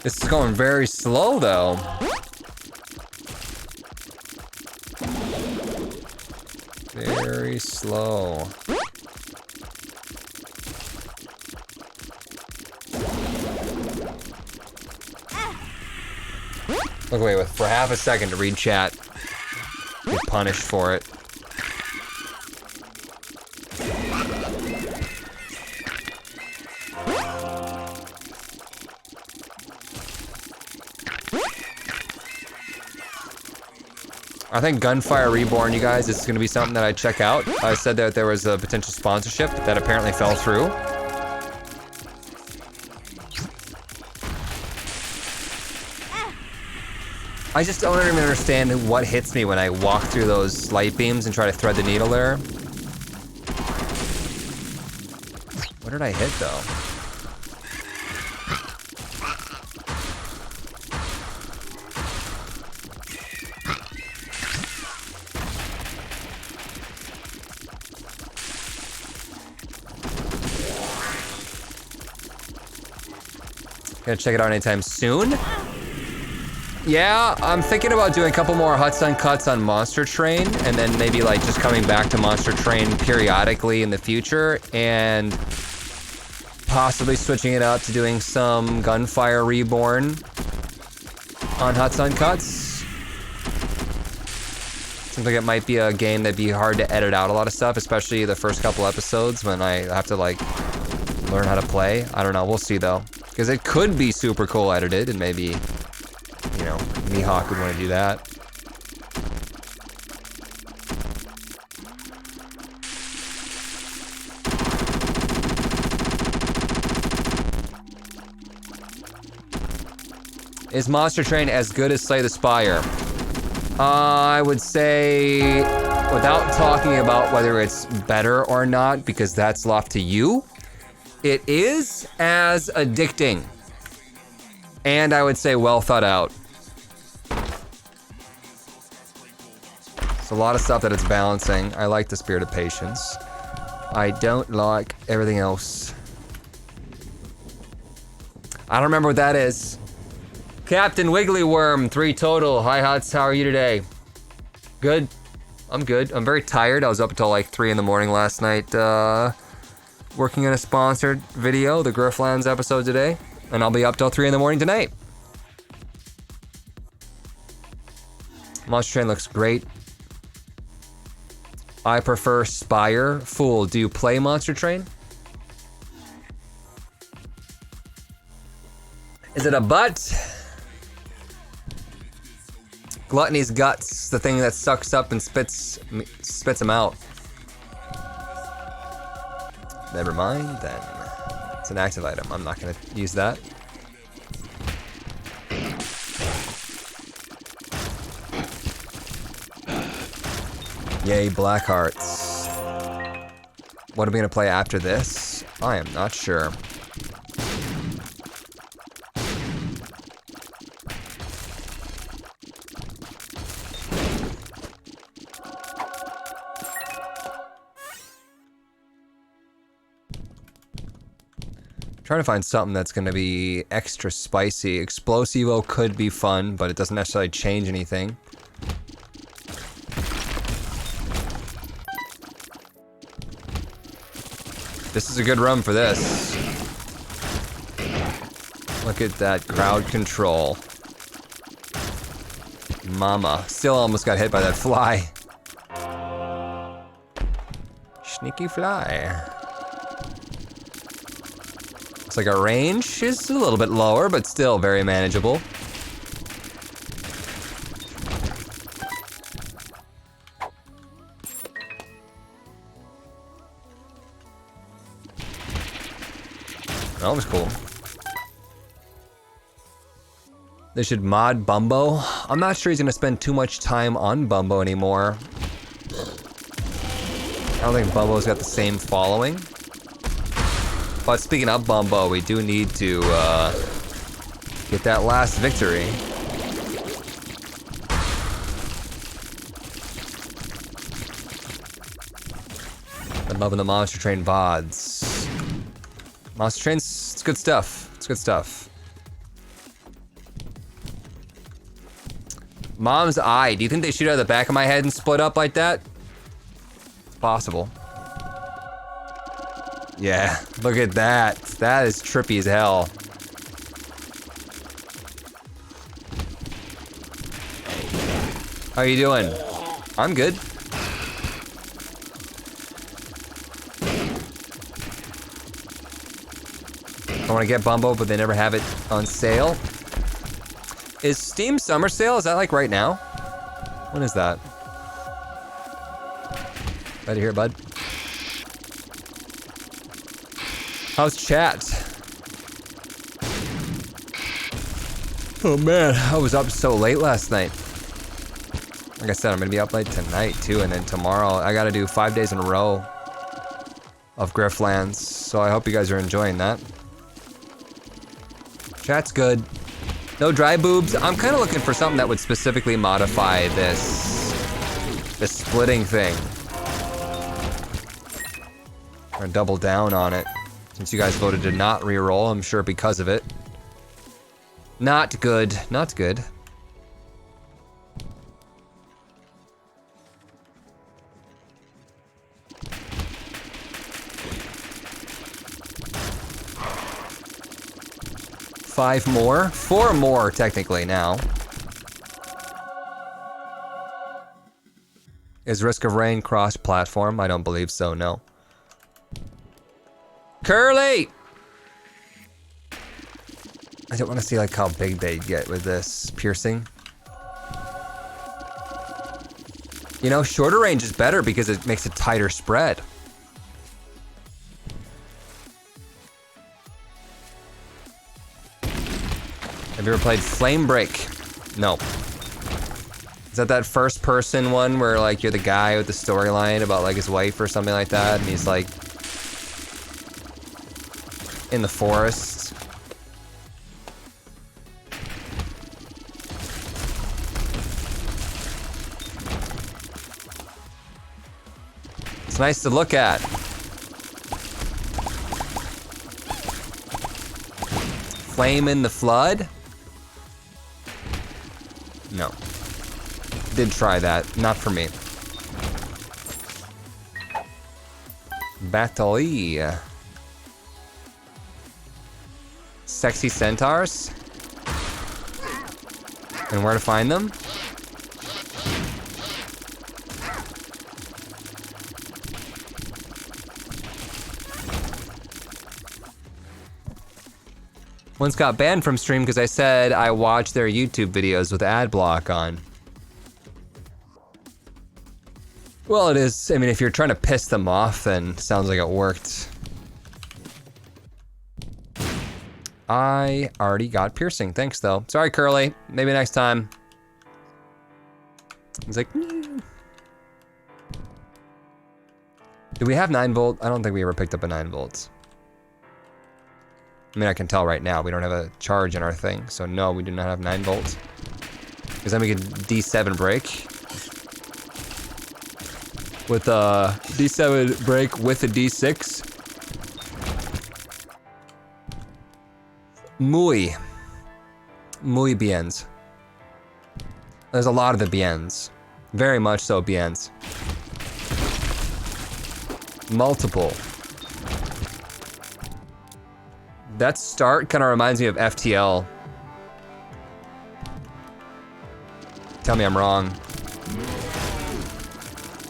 This is going very slow, though. Very slow. Look away for half a second to read chat. Get punished for it. I think Gunfire Reborn, you guys, is going to be something that I check out. I said that there was a potential sponsorship that apparently fell through. I just don't even understand what hits me when I walk through those light beams and try to thread the needle there. What did I hit, though? Gonna check it out anytime soon. Yeah, I'm thinking about doing a couple more Hudson cuts on Monster Train, and then maybe like just coming back to Monster Train periodically in the future, and possibly switching it up to doing some Gunfire Reborn on Hudson cuts. Seems like it might be a game that'd be hard to edit out a lot of stuff, especially the first couple episodes when I have to like learn how to play. I don't know, we'll see though. Because it could be super cool edited, and maybe, you know, Mihawk would want to do that. Is Monster Train as good as Slay the Spire? I would say, without talking about whether it's better or not, because that's left to you, it is as addicting, and I would say well thought out. It's a lot of stuff that it's balancing. I like the Spirit of Patience. I don't like everything else. I don't remember what that is. Captain Wiggly Worm, 3 total. Hi Huts, how are you today? Good. I'm good. I'm very tired. I was up until like 3 in the morning last night, working on a sponsored video, the Grifflands episode today, and I'll be up till 3 in the morning tonight. Monster Train looks great. I prefer Spire. Fool, do you play Monster Train? Is it a butt? Gluttony's guts, the thing that sucks up and spits them out. Never mind, then. It's an active item. I'm not gonna use that. Yay, Black Hearts. What are we gonna play after this? I am not sure. Trying to find something that's going to be extra spicy. Explosivo could be fun, but it doesn't necessarily change anything. This is a good run for this. Look at that crowd control. Mama. Still almost got hit by that fly. Sneaky fly. Looks like our range is a little bit lower, but still very manageable. That was cool. They should mod Bumbo. I'm not sure he's gonna spend too much time on Bumbo anymore. I don't think Bumbo's got the same following. But speaking of Bumbo, we do need to get that last victory. I'm loving the Monster Train VODs. Monster Train's, it's good stuff. It's good stuff. Mom's eye. Do you think they shoot out of the back of my head and split up like that? It's possible. Yeah, look at that. That is trippy as hell. How you doing? I'm good. I want to get Bumbo, but they never have it on sale. Is Steam Summer Sale, is that like right now? When is that? Glad to hear it, bud. How's chat? Oh man, I was up so late last night. Like I said, I'm gonna be up late tonight too, and then tomorrow I gotta do 5 days in a row of Grifflands, so I hope you guys are enjoying that. Chat's good. No dry boobs. I'm kind of looking for something that would specifically modify this splitting thing. Or double down on it. Since you guys voted to not reroll, I'm sure because of it. Not good. Not good. Five more? 4 more, technically, now. Is Risk of Rain cross-platform? I don't believe so, no. Curly! I don't want to see like how big they get with this piercing. You know, shorter range is better because it makes a tighter spread. Have you ever played Flame Break? No. Is that first person one where like you're the guy with the storyline about like his wife or something like that, and he's like in the forest? It's nice to look at. Flame in the Flood? No. Did try that. Not for me. Battle-y. Sexy centaurs? And where to find them? Once got banned from stream because I said I watched their YouTube videos with ad block on. Well, it is. I mean, if you're trying to piss them off, then it sounds like it worked. I already got piercing. Thanks, though. Sorry, Curly. Maybe next time. He's like, do we have 9 volt? I don't think we ever picked up a 9 volts. I mean, I can tell right now we don't have a charge in our thing, so no, we do not have 9 volts. Because then we can D7 break. With a D7 break with a D6. Muy biens. There's a lot of the biens. Very much so biens. Multiple. That start kind of reminds me of FTL. Tell me I'm wrong.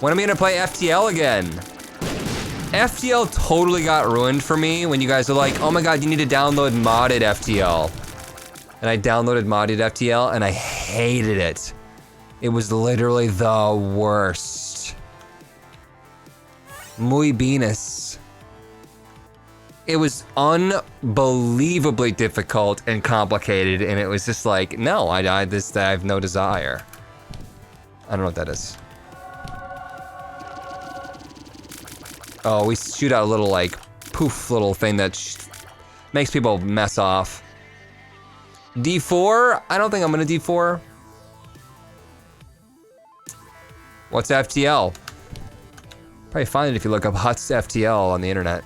When am I gonna play FTL again? FTL totally got ruined for me when you guys are like, oh my god, you need to download modded FTL. And I downloaded modded FTL and I hated it. It was literally the worst. Muy benes. It was unbelievably difficult and complicated, and it was just like, no, I have no desire. I don't know what that is. Oh, we shoot out a little, like, poof little thing that makes people mess off. D4? I don't think I'm gonna D4. What's FTL? Probably find it if you look up Huts FTL on the internet.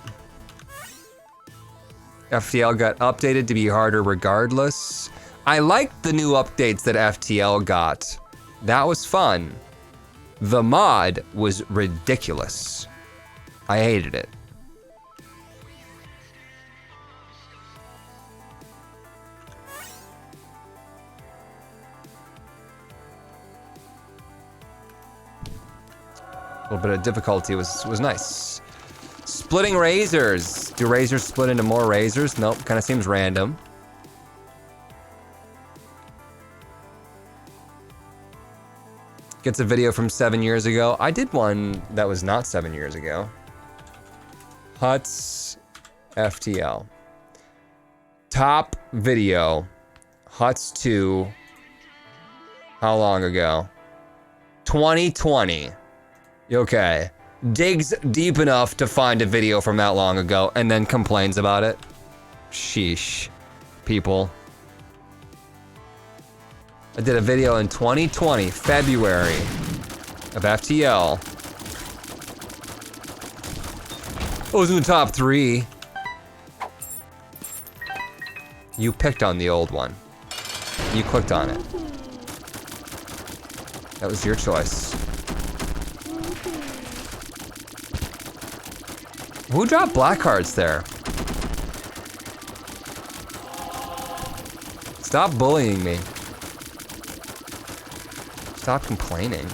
FTL got updated to be harder regardless. I liked the new updates that FTL got. That was fun. The mod was ridiculous. I hated it. A little bit of difficulty was nice. Splitting razors. Do razors split into more razors? Nope, kind of seems random. Gets a video from 7 years ago. I did one that was not 7 years ago. Huts FTL. Top video. Huts 2. How long ago? 2020. Okay. Digs deep enough to find a video from that long ago and then complains about it. Sheesh. People. I did a video in 2020, February, of FTL. I was in the top 3. You picked on the old one. You clicked on it. That was your choice. Who dropped black cards there? Stop bullying me. Stop complaining.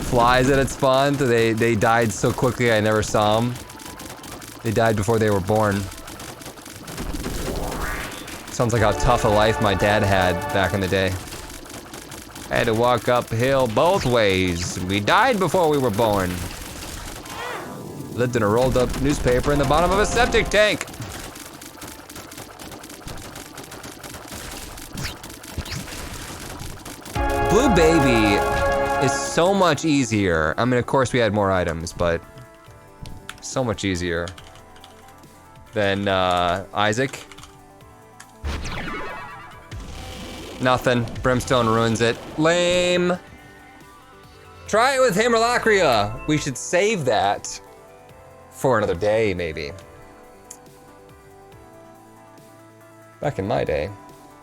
Flies at its spawn, they died so quickly I never saw them. They died before they were born. Sounds like how tough a life my dad had back in the day. I had to walk uphill both ways. We died before we were born. Lived in a rolled up newspaper in the bottom of a septic tank. Blue Baby is so much easier. I mean, of course we had more items, but so much easier than Isaac. Nothing. Brimstone ruins it. Lame. Try it with Himmerlacria. We should save that for another day, maybe. Back in my day.